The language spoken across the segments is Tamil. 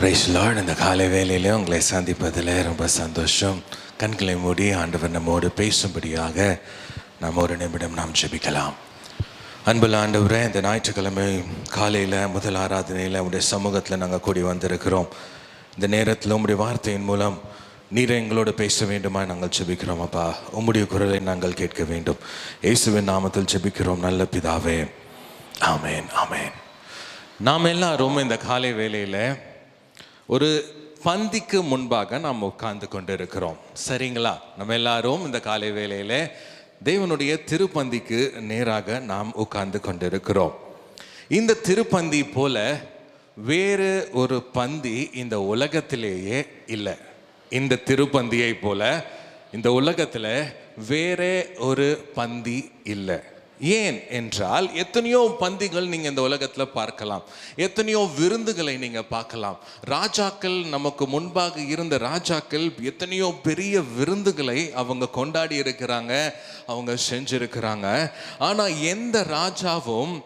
Price Lord. இந்த காலை வேளையிலே உங்களை சந்திப்பதில் ரொம்ப சந்தோஷம். கண்களை மூடி ஆண்டவர் நம்மோடு பேசும்படியாக நாம் ஒரு நிமிடம் நாம் ஜெபிக்கலாம். அன்புள்ள ஆண்டவரே, இந்த ஞாயிற்றுக்கிழமை காலையில் முதல் ஆராதனையில் உங்களுடைய சமூகத்தில் நாங்கள் கூடி வந்திருக்கிறோம். இந்த நேரத்தில் உங்களுடைய வார்த்தையின் மூலம் நீரை எங்களோடு பேச வேண்டுமா நாங்கள் ஜெபிக்கிறோம். அப்பா, உம்முடைய குரலை நாங்கள் கேட்க வேண்டும். இயேசுவின் நாமத்தில் ஜெபிக்கிறோம் நல்ல பிதாவே, ஆமேன் ஆமேன். நாம் எல்லாரும் இந்த காலை வேளையில் ஒரு பந்திக்கு முன்பாக நாம் உட்கார்ந்து கொண்டு இருக்கிறோம். சரிங்களா? நம்ம எல்லாரும் இந்த காலை வேளையில் தேவனுடைய திருப்பந்திக்கு நேராக நாம் உட்கார்ந்து கொண்டு இருக்கிறோம். இந்த திருப்பந்தி போல வேறு ஒரு பந்தி இந்த உலகத்திலேயே இல்லை. இந்த திருப்பந்தியை போல இந்த உலகத்தில் வேற ஒரு பந்தி இல்லை. ஏன் என்றால், எத்தனையோ பந்திகள் நீங்கள் இந்த உலகத்தில் பார்க்கலாம், எத்தனையோ விருந்துகளை நீங்கள் பார்க்கலாம். ராஜாக்கள், நமக்கு முன்பாக இருந்த ராஜாக்கள் எத்தனையோ பெரிய விருந்துகளை அவங்க கொண்டாடி இருக்கிறாங்க, அவங்க செஞ்சிருக்கிறாங்க. ஆனால் எந்த ராஜாவும்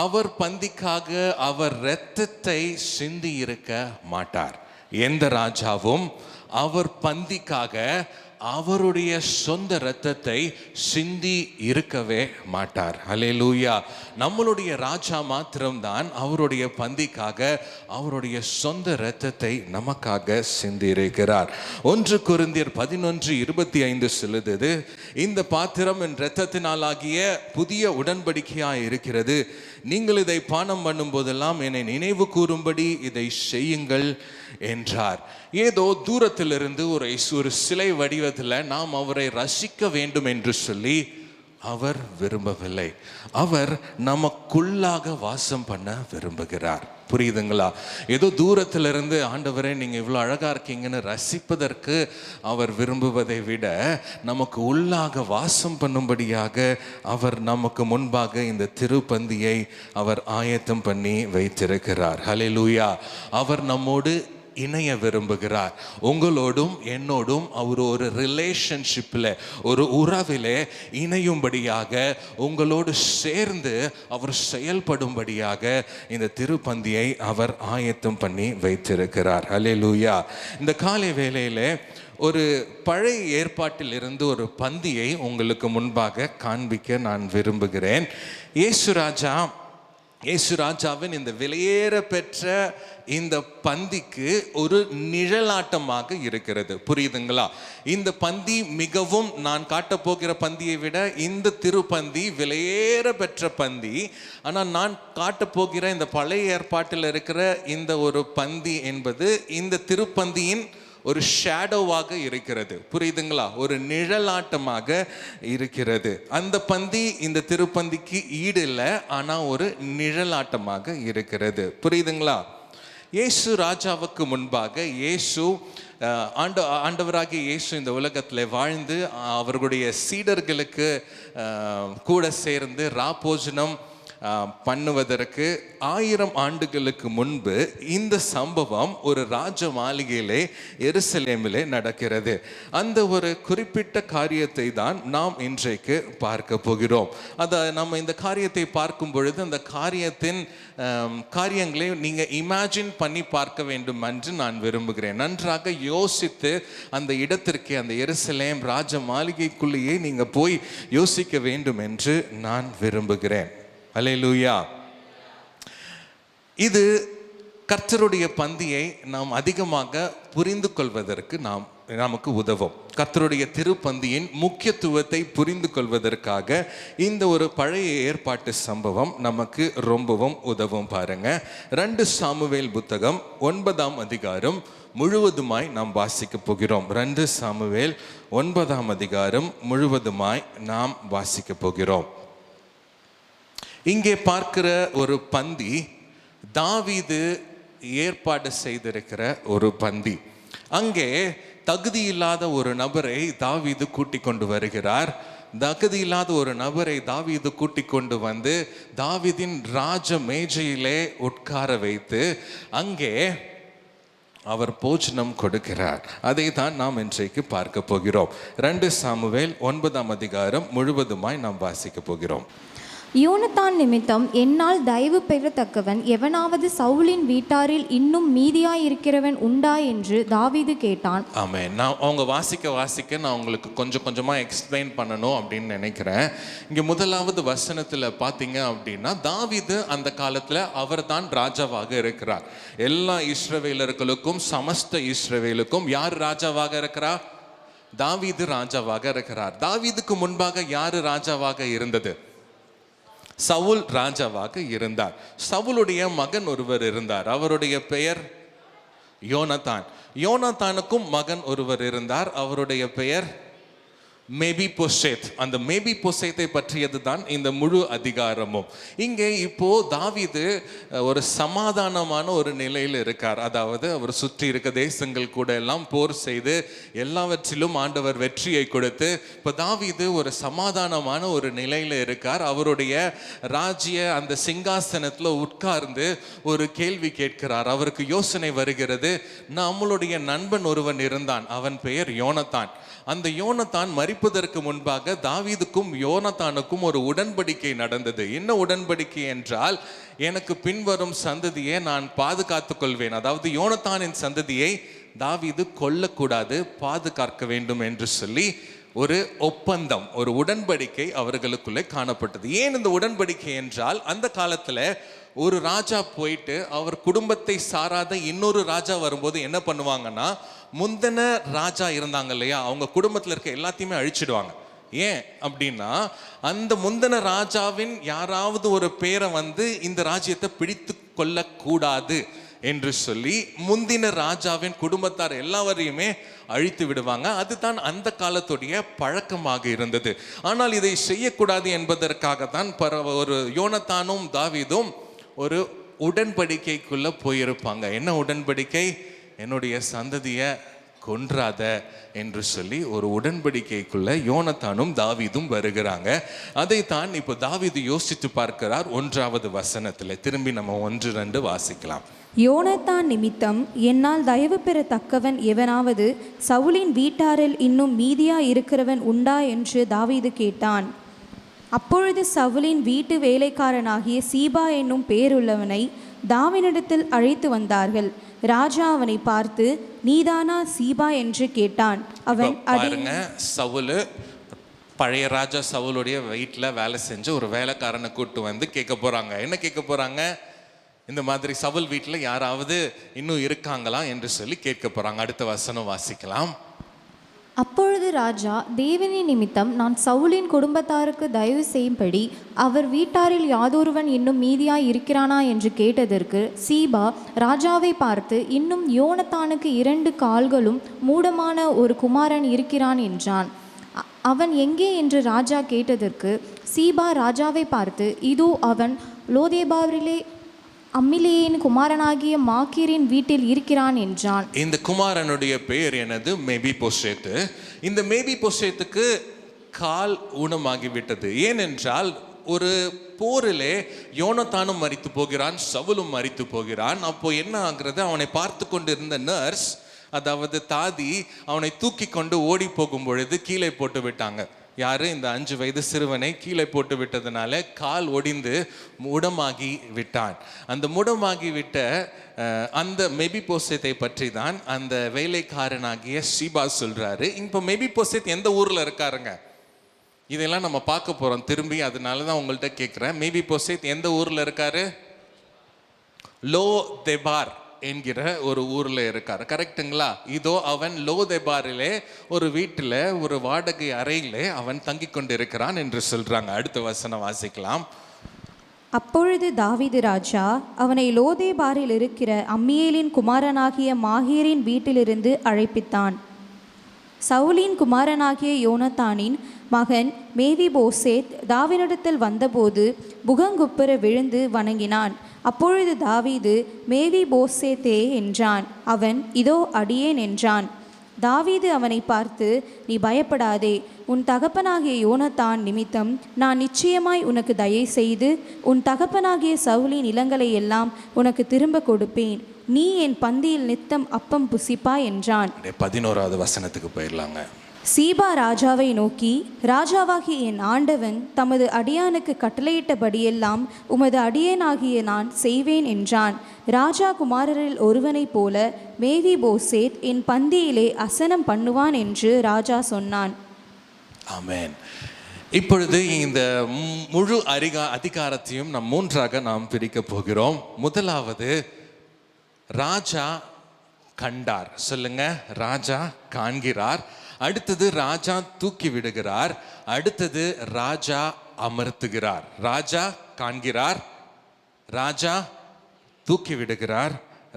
அவர் பந்திக்காக அவர் இரத்தத்தை சிந்தி இருக்க மாட்டார். எந்த ராஜாவும் அவர் பந்திக்காக அவருடைய சொந்த இரத்தத்தை சிந்தி இருக்கவே மாட்டார். ஹல்லேலூயா. நம்மளுடைய ராஜா மாத்திரம்தான் அவருடைய பந்திக்காக அவருடைய சொந்த இரத்தத்தை நமக்காக சிந்தி இருக்கிறார். 1 கொரிந்தியர் 11:25 சொல்லுது, இந்த பாத்திரம் என் இரத்தத்தினாலாகிய புதிய உடன்படிக்கையாய் இருக்கிறது. நீங்கள் இதை பானம் பண்ணும் போதெல்லாம் என்னை நினைவு கூறும்படி இதை செய்யுங்கள் என்றார். ஏதோ தூரத்திலிருந்து ஒரு சிலை வடிவத்தில் நாம் அவரை ரசிக்க வேண்டும் என்று சொல்லி அவர் விரும்பவில்லை. அவர் நமக்குள்ளாக வாசம் பண்ண விரும்புகிறார். புரியுதுங்களா? ஏதோ தூரத்திலிருந்து ஆண்டவரே நீங்கள் இவ்வளோ அழகாக இருக்கீங்கன்னு ரசிப்பதற்கு அவர் விரும்புவதை விட நமக்கு உள்ளாக வாசம் பண்ணும்படியாக அவர் நமக்கு முன்பாக இந்த திருப்பந்தியை அவர் ஆயத்தம் பண்ணி வைத்திருக்கிறார். ஹல்லேலூயா. அவர் நம்மோடு இணைய விரும்புகிறார். உங்களோடும் என்னோடும் அவர் ஒரு ரிலேஷன்ஷிப்பில், ஒரு உறவிலே இணையும்படியாக, உங்களோடு சேர்ந்து அவர் செயல்படும்படியாக இந்த திருப்பந்தியை அவர் ஆயத்தம் பண்ணி வைத்திருக்கிறார். ஹல்லேலூயா. இந்த காலை வேளையிலே ஒரு பழைய ஏற்பாட்டில் இருந்து ஒரு பந்தியை உங்களுக்கு முன்பாக காண்பிக்க நான் விரும்புகிறேன். இயேசு ராஜாவின் இந்த விலையேற பெற்ற இந்த பந்திக்கு ஒரு நிழலாட்டமாக இருக்கிறது. புரியுதுங்களா? இந்த பந்தி மிகவும், நான் காட்டப்போகிற பந்தியை விட இந்த திருப்பந்தி விலையேற பெற்ற பந்தி. ஆனால் நான் காட்டப்போகிற இந்த பழைய ஏற்பாட்டில் இருக்கிற இந்த ஒரு பந்தி என்பது இந்த திருப்பந்தியின் ஒரு ஷேடோவாக இருக்கிறது. புரியுதுங்களா? ஒரு நிழலாட்டமாக இருக்கிறது. அந்த பந்தி இந்த திருப்பந்திக்கு ஈடு இல்லை, ஆனால் ஒரு நிழலாட்டமாக இருக்கிறது. புரியுதுங்களா? இயேசு ராஜாவுக்கு முன்பாக ஆண்டவராகிய இயேசு இந்த உலகத்தில் வாழ்ந்து அவர்களுடைய சீடர்களுக்கு கூட சேர்ந்து ராபோஜனம் பண்ணுவதற்கு 1000 ஆண்டுகளுக்கு முன்பு இந்த சம்பவம் ஒரு ராஜ மாளிகையிலே எருசலேமிலே நடக்கிறது. அந்த ஒரு குறிப்பிட்ட காரியத்தை தான் நாம் இன்றைக்கு பார்க்க போகிறோம். நம்ம இந்த காரியத்தை பார்க்கும் பொழுது அந்த காரியத்தின் காரியங்களை நீங்கள் இமேஜின் பண்ணி பார்க்க வேண்டும் என்று நான் விரும்புகிறேன். நன்றாக யோசித்து அந்த இடத்திற்கு, அந்த எருசலேம் ராஜ மாளிகைக்குள்ளேயே நீங்கள் போய் யோசிக்க வேண்டும் என்று நான் விரும்புகிறேன். அல்லேலூயா. இது கர்த்தருடைய பந்தியை நாம் அதிகமாக புரிந்து கொள்வதற்கு நமக்கு உதவும். கர்த்தருடைய திருப்பந்தியின் முக்கியத்துவத்தை புரிந்து கொள்வதற்காக இந்த ஒரு பழைய ஏற்பாட்டு சம்பவம் நமக்கு ரொம்பவும் உதவும். பாருங்க, 2 சாமுவேல் புத்தகம் 9ஆம் அதிகாரம் முழுவதுமாய் நாம் வாசிக்க போகிறோம். 2 சாமுவேல் 9ஆம் அதிகாரம் முழுவதுமாய் நாம் வாசிக்க போகிறோம். இங்கே பார்க்கிற ஒரு பந்தி தாவீது ஏற்பாடு செய்திருக்கிற ஒரு பந்தி. அங்கே தகுதி இல்லாத ஒரு நபரை தாவீது கூட்டிக் கொண்டு வருகிறார். தகுதி இல்லாத ஒரு நபரை தாவீது கூட்டிக் கொண்டு வந்து தாவீதின் ராஜ மேஜையிலே உட்கார வைத்து அங்கே அவர் போஜனம் கொடுக்கிறார். அதை தான் நாம் இன்றைக்கு பார்க்க போகிறோம். 2 சாமுவேல் 9ஆம் அதிகாரம் முழுவதுமாய் நாம் வாசிக்க போகிறோம். யோனத்தான் நிமித்தம் என்னால் தயவு பெறத்தக்கவன் எவனாவது சவுலின் வீட்டாரில் இன்னும் மீதியாயிருக்கிறவன் உண்டா என்று தாவீது கேட்டான். ஆமென். நான் அவங்க வாசிக்க நான் உங்களுக்கு கொஞ்சம் கொஞ்சமாக எக்ஸ்பிளைன் பண்ணணும் அப்படின்னு நினைக்கிறேன். இங்கே முதலாவது வசனத்தில் பார்த்தீங்க அப்படின்னா, தாவீது அந்த காலத்தில் அவர் தான் ராஜாவாக இருக்கிறார். எல்லா இஸ்ரவேலர்களுக்கும், சமஸ்த இஸ்ரவேலுக்கும் யார் ராஜாவாக இருக்கிறார்? தாவீது ராஜாவாக இருக்கிறார். தாவீதுக்கு முன்பாக யார் ராஜாவாக இருந்தது? சவுல் ராஜாவாக இருந்தார். சவுலுடைய மகன் ஒருவர் இருந்தார். அவருடைய பெயர் யோனத்தான். யோனத்தானுக்கும் மகன் ஒருவர் இருந்தார். அவருடைய பெயர் மேபிபோசேத். அந்த மேபிபோசேத்தை பற்றியது தான் இந்த முழு அதிகாரமும். இங்கே இப்போ தாவீது ஒரு சமாதானமான ஒரு நிலையில் இருக்கார். அதாவது அவர் சுற்றி இருக்க தேசங்கள் கூட எல்லாம் போர் செய்து எல்லாவற்றிலும் ஆண்டவர் வெற்றியை கொடுத்து இப்போ தாவீது ஒரு சமாதானமான ஒரு நிலையில் இருக்கார். அவருடைய ராஜ்ய அந்த சிங்காசனத்தில் உட்கார்ந்து ஒரு கேள்வி கேட்கிறார். அவருக்கு யோசனை வருகிறது. நம்மளுடைய நண்பன் ஒருவன் இருந்தான், அவன் பெயர் யோனத்தான். அந்த யோனத்தான் மரிப்பதற்கு முன்பாக தாவீதுக்கும் யோனத்தானுக்கும் ஒரு உடன்படிக்கை நடந்தது. என்ன உடன்படிக்கை என்றால், எனக்கு பின்வரும் சந்ததியை நான் பாதுகாத்துக் கொள்வேன். அதாவது யோனத்தானின் சந்ததியை தாவீது கொல்லக்கூடாது, பாதுகாக்க வேண்டும் என்று சொல்லி ஒரு ஒப்பந்தம், ஒரு உடன்படிக்கை அவர்களுக்குள்ளே காணப்பட்டது. ஏன் இந்த உடன்படிக்கை என்றால், அந்த காலத்தில் ஒரு ராஜா போயிட்டு அவர் குடும்பத்தை சாராத இன்னொரு ராஜா வரும்போது என்ன பண்ணுவாங்கன்னா, முந்தின ராஜா இருந்தாங்க இல்லையா, அவங்க குடும்பத்தில் இருக்க எல்லாத்தையுமே அழிச்சிடுவாங்க. ஏன் அப்படின்னா, அந்த முந்தின ராஜாவின் யாராவது ஒரு பேரை வந்து இந்த ராஜ்யத்தை பிடித்து கொள்ளக்கூடாது என்று சொல்லி முந்தின ராஜாவின் குடும்பத்தார் எல்லாவரையுமே அழித்து விடுவாங்க. அதுதான் அந்த காலத்துடைய பழக்கமாக இருந்தது. ஆனால் இதை செய்யக்கூடாது என்பதற்காகத்தான் ஒரு யோனத்தானும் தாவீதும் ஒரு உடன்படிக்கைக்குள்ள போயிருப்பாங்க. என்ன உடன்படிக்கை? என்னுடைய சந்ததியை கொன்றாத என்று சொல்லி ஒரு உடன்படிக்கைக்குள்ள யோனத்தானும் தாவீதும் வருகிறாங்க. அதைத்தான் இப்போ தாவீது யோசித்து பார்க்கிறார். 1வது வசனத்தில் திரும்பி நம்ம 1-2 வாசிக்கலாம். யோனத்தான் நிமித்தம் என்னால் தயவு பெறத்தக்கவன் எவனாவது சவுலின் வீட்டாரில் இன்னும் மீதியா இருக்கிறவன் உண்டா என்று தாவீது கேட்டான். அப்பொழுது சவுலின் வீட்டு வேலைக்காரனாகிய சீபா என்னும் பேருள்ளவனை தாவீதிடத்தில் அழைத்து வந்தார்கள். ராஜா அவனை பார்த்து, நீதானா சீபா என்று கேட்டான். அவன் பாருங்க, சவுல் பழைய ராஜா சவுலுடைய வீட்டில் வேலை செஞ்சு ஒரு வேலைக்காரனை கூட்டு வந்து கேட்க போறாங்க. என்ன கேட்க போறாங்க? இந்த மாதிரி சவுல் வீட்டில் யாராவது இன்னும் இருக்காங்களா என்று சொல்லி கேட்க போறாங்க. அடுத்த வசனம் வாசிக்கலாம். அப்பொழுது ராஜா, தேவனின் நிமித்தம் நான் சவுலின் குடும்பத்தாருக்கு தயவு செய்யும்படி அவர் வீட்டாரில் யாதொருவன் இன்னும் மீதியாய் இருக்கிறானா என்று கேட்டதற்கு சீபா ராஜாவை பார்த்து, இன்னும் யோனத்தானுக்கு 2 கால்களும் மூடமான ஒரு குமாரன் இருக்கிறான் என்றான். அவன் எங்கே என்று ராஜா கேட்டதற்கு சீபா ராஜாவை பார்த்து, இதோ அவன் லோதேபாரிலே அம்மிலேயின் குமாரனாகிய மாக்கீரின் வீட்டில் இருக்கிறான் என்றான். இந்த குமாரனுடைய பெயர் எனது மேபிபோசேத். இந்த மேபிபோசேத்துக்கு கால் ஊனமாகிவிட்டது. ஏனென்றால் ஒரு போரிலே யோனத்தானும் மரித்து போகிறான், சவுலும் மரித்து போகிறான். அப்போ என்ன ஆகிறது? அவனை பார்த்து கொண்டிருந்த நர்ஸ், அதாவது தாதி, அவனை தூக்கி கொண்டு ஓடி போகும் பொழுது கீழே போட்டு விட்டாங்க. யாரு? இந்த 5 வயது சிறுவனை கீழே போட்டு விட்டதுனால கால் ஒடிந்து முடமாகி விட்டான். அந்த முடமாகி விட்ட அந்த மேபிபோசேத்தை பற்றி தான் அந்த வேலைக்காரனாகிய சீபா சொல்றாரு. இப்போ மேபிபோசேத் எந்த ஊர்ல இருக்காருங்க? இதெல்லாம் நம்ம பார்க்க போறோம் திரும்பி. அதனால தான் உங்கள்கிட்ட கேட்குறேன். மேபிபோசேத் எந்த ஊர்ல இருக்காரு? லோதேபார் என்கிற ஒரு ஊர்ல இருக்கார். கரெக்டுங்களா? இதோ அவன் லோதேபாரிலே ஒரு வீட்டில் ஒரு வாடகை அறையிலே அவன் தங்கி கொண்டு இருக்கிறான் என்று சொல்றாங்க. அடுத்த வசனம் வாசிக்கலாம். அப்பொழுது தாவீது ராஜா அவனை லோதேபாரில் இருக்கிற அம்மியேலின் குமாரனாகிய மாகீரின் வீட்டிலிருந்து அழைப்பித்தான். சவுலின் குமாரனாகிய யோனத்தானின் மகன் மேவிபோசேத் தாவீதிடத்தில் வந்தபோது முகங்குப்புற விழுந்து வணங்கினான். அப்பொழுது தாவீது, மேவிபோசேத்தே என்றான். அவன், இதோ அடியேன் என்றான். தாவீது அவனை பார்த்து, நீ பயப்படாதே, உன் தகப்பனாகிய யோனத்தான் நிமித்தம் நான் நிச்சயமாய் உனக்கு தயை செய்து உன் தகப்பனாகிய சவுலின் நிலங்களை எல்லாம் உனக்கு திரும்ப கொடுப்பேன். நீ என் பந்தியில் நித்தம் அப்பம் புசிப்பாய் என்றான். 11வது வசனத்துக்கு போயிடலாங்க. சீபா ராஜாவை நோக்கி, ராஜாவாகிய என் ஆண்டவன் தமது அடியானுக்கு கட்டளையிட்டபடியெல்லாம் உமது அடியேனாகிய நான் செய்வேன் என்றான். ராஜா குமாரரில் ஒருவனைப் போல மேவிபோசேத் என் பந்தியிலே அசனம் பண்ணுவான் என்று ராஜா சொன்னான். ஆமென். இப்பொழுது இந்த முழு அதிகாரத்தையும் நாம் மூன்றாக நாம் பிரிக்க போகிறோம். முதலாவது, ராஜா கண்டார். சொல்லுங்க, ராஜா காண்கிறார். அடுத்தது, ராஜா தூக்கி விடுகிறார். அடுத்தது, ராஜா அமர்த்துகிறார். ராஜா காண்கிறார், ராஜா தூக்கி விடுகிறார்,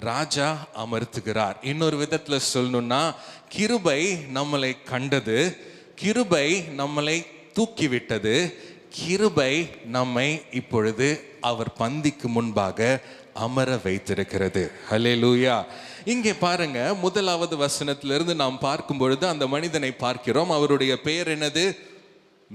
ராஜா அமர்த்துகிறார். இன்னொரு விதத்துல சொல்லணும்னா, கிருபை நம்மளை கண்டது, கிருபை நம்மளை தூக்கிவிட்டது, கிருபை நம்மை இப்பொழுது அவர் பந்திக்கு முன்பாக அமர வைத்திருக்கிறது. ஹல்லேலூயா. இங்கே பாருங்க, முதலாவது வசனத்திலிருந்து நாம் பார்க்கும் பொழுது அந்த மனிதனை பார்க்கிறோம். அவருடைய பெயர் என்னது?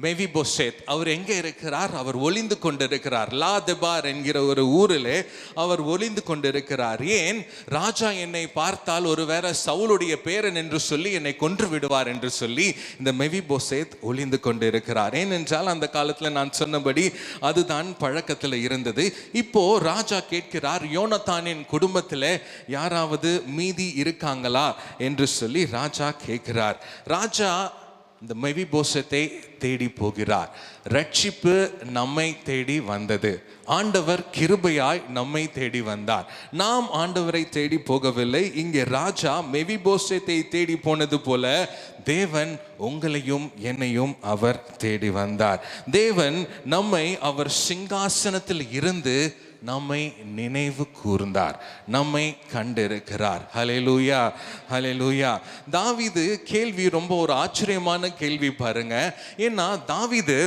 மெவிபோசேத். அவர் எங்கே இருக்கிறார்? அவர் ஒளிந்து கொண்டிருக்கிறார். லாதெபார் என்கிற ஒரு ஊரிலே அவர் ஒளிந்து கொண்டிருக்கிறார். ஏன்? ராஜா என்னை பார்த்தால் ஒருவேளை சவுலுடைய பேரன் என்று சொல்லி என்னை கொன்று விடுவார் என்று சொல்லி இந்த மெவிபோசேத் ஒளிந்து கொண்டிருக்கிறார். ஏனென்றால் அந்த காலத்தில் நான் சொன்னபடி அதுதான் பழக்கத்தில் இருந்தது. இப்போ ராஜா கேட்கிறார், யோனத்தானின் குடும்பத்தில் யாராவது மீதி இருக்காங்களா என்று சொல்லி ராஜா கேட்கிறார். ராஜா இந்த மெவிபோசத்தை தேடி போகிறார். ரட்சிப்பு நம்மை தேடி வந்தது. ஆண்டவர் கிருபையாய் நம்மை தேடி வந்தார். நாம் ஆண்டவரை தேடி போகவில்லை. இங்கே ராஜா மெவிபோசத்தை தேடி போனது போல தேவன் உங்களையும் என்னையும் அவர் தேடி வந்தார். தேவன் நம்மை அவர் சிங்காசனத்தில் இருந்து நம்மை நினைவு கூர்ந்தார், நம்மை கண்டிருக்கிறார். ஹல்லேலூயா, ஹல்லேலூயா. தாவீது கேள்வி ரொம்ப ஒரு ஆச்சரியமான கேள்வி பாருங்க. ஏன்னா தாவீது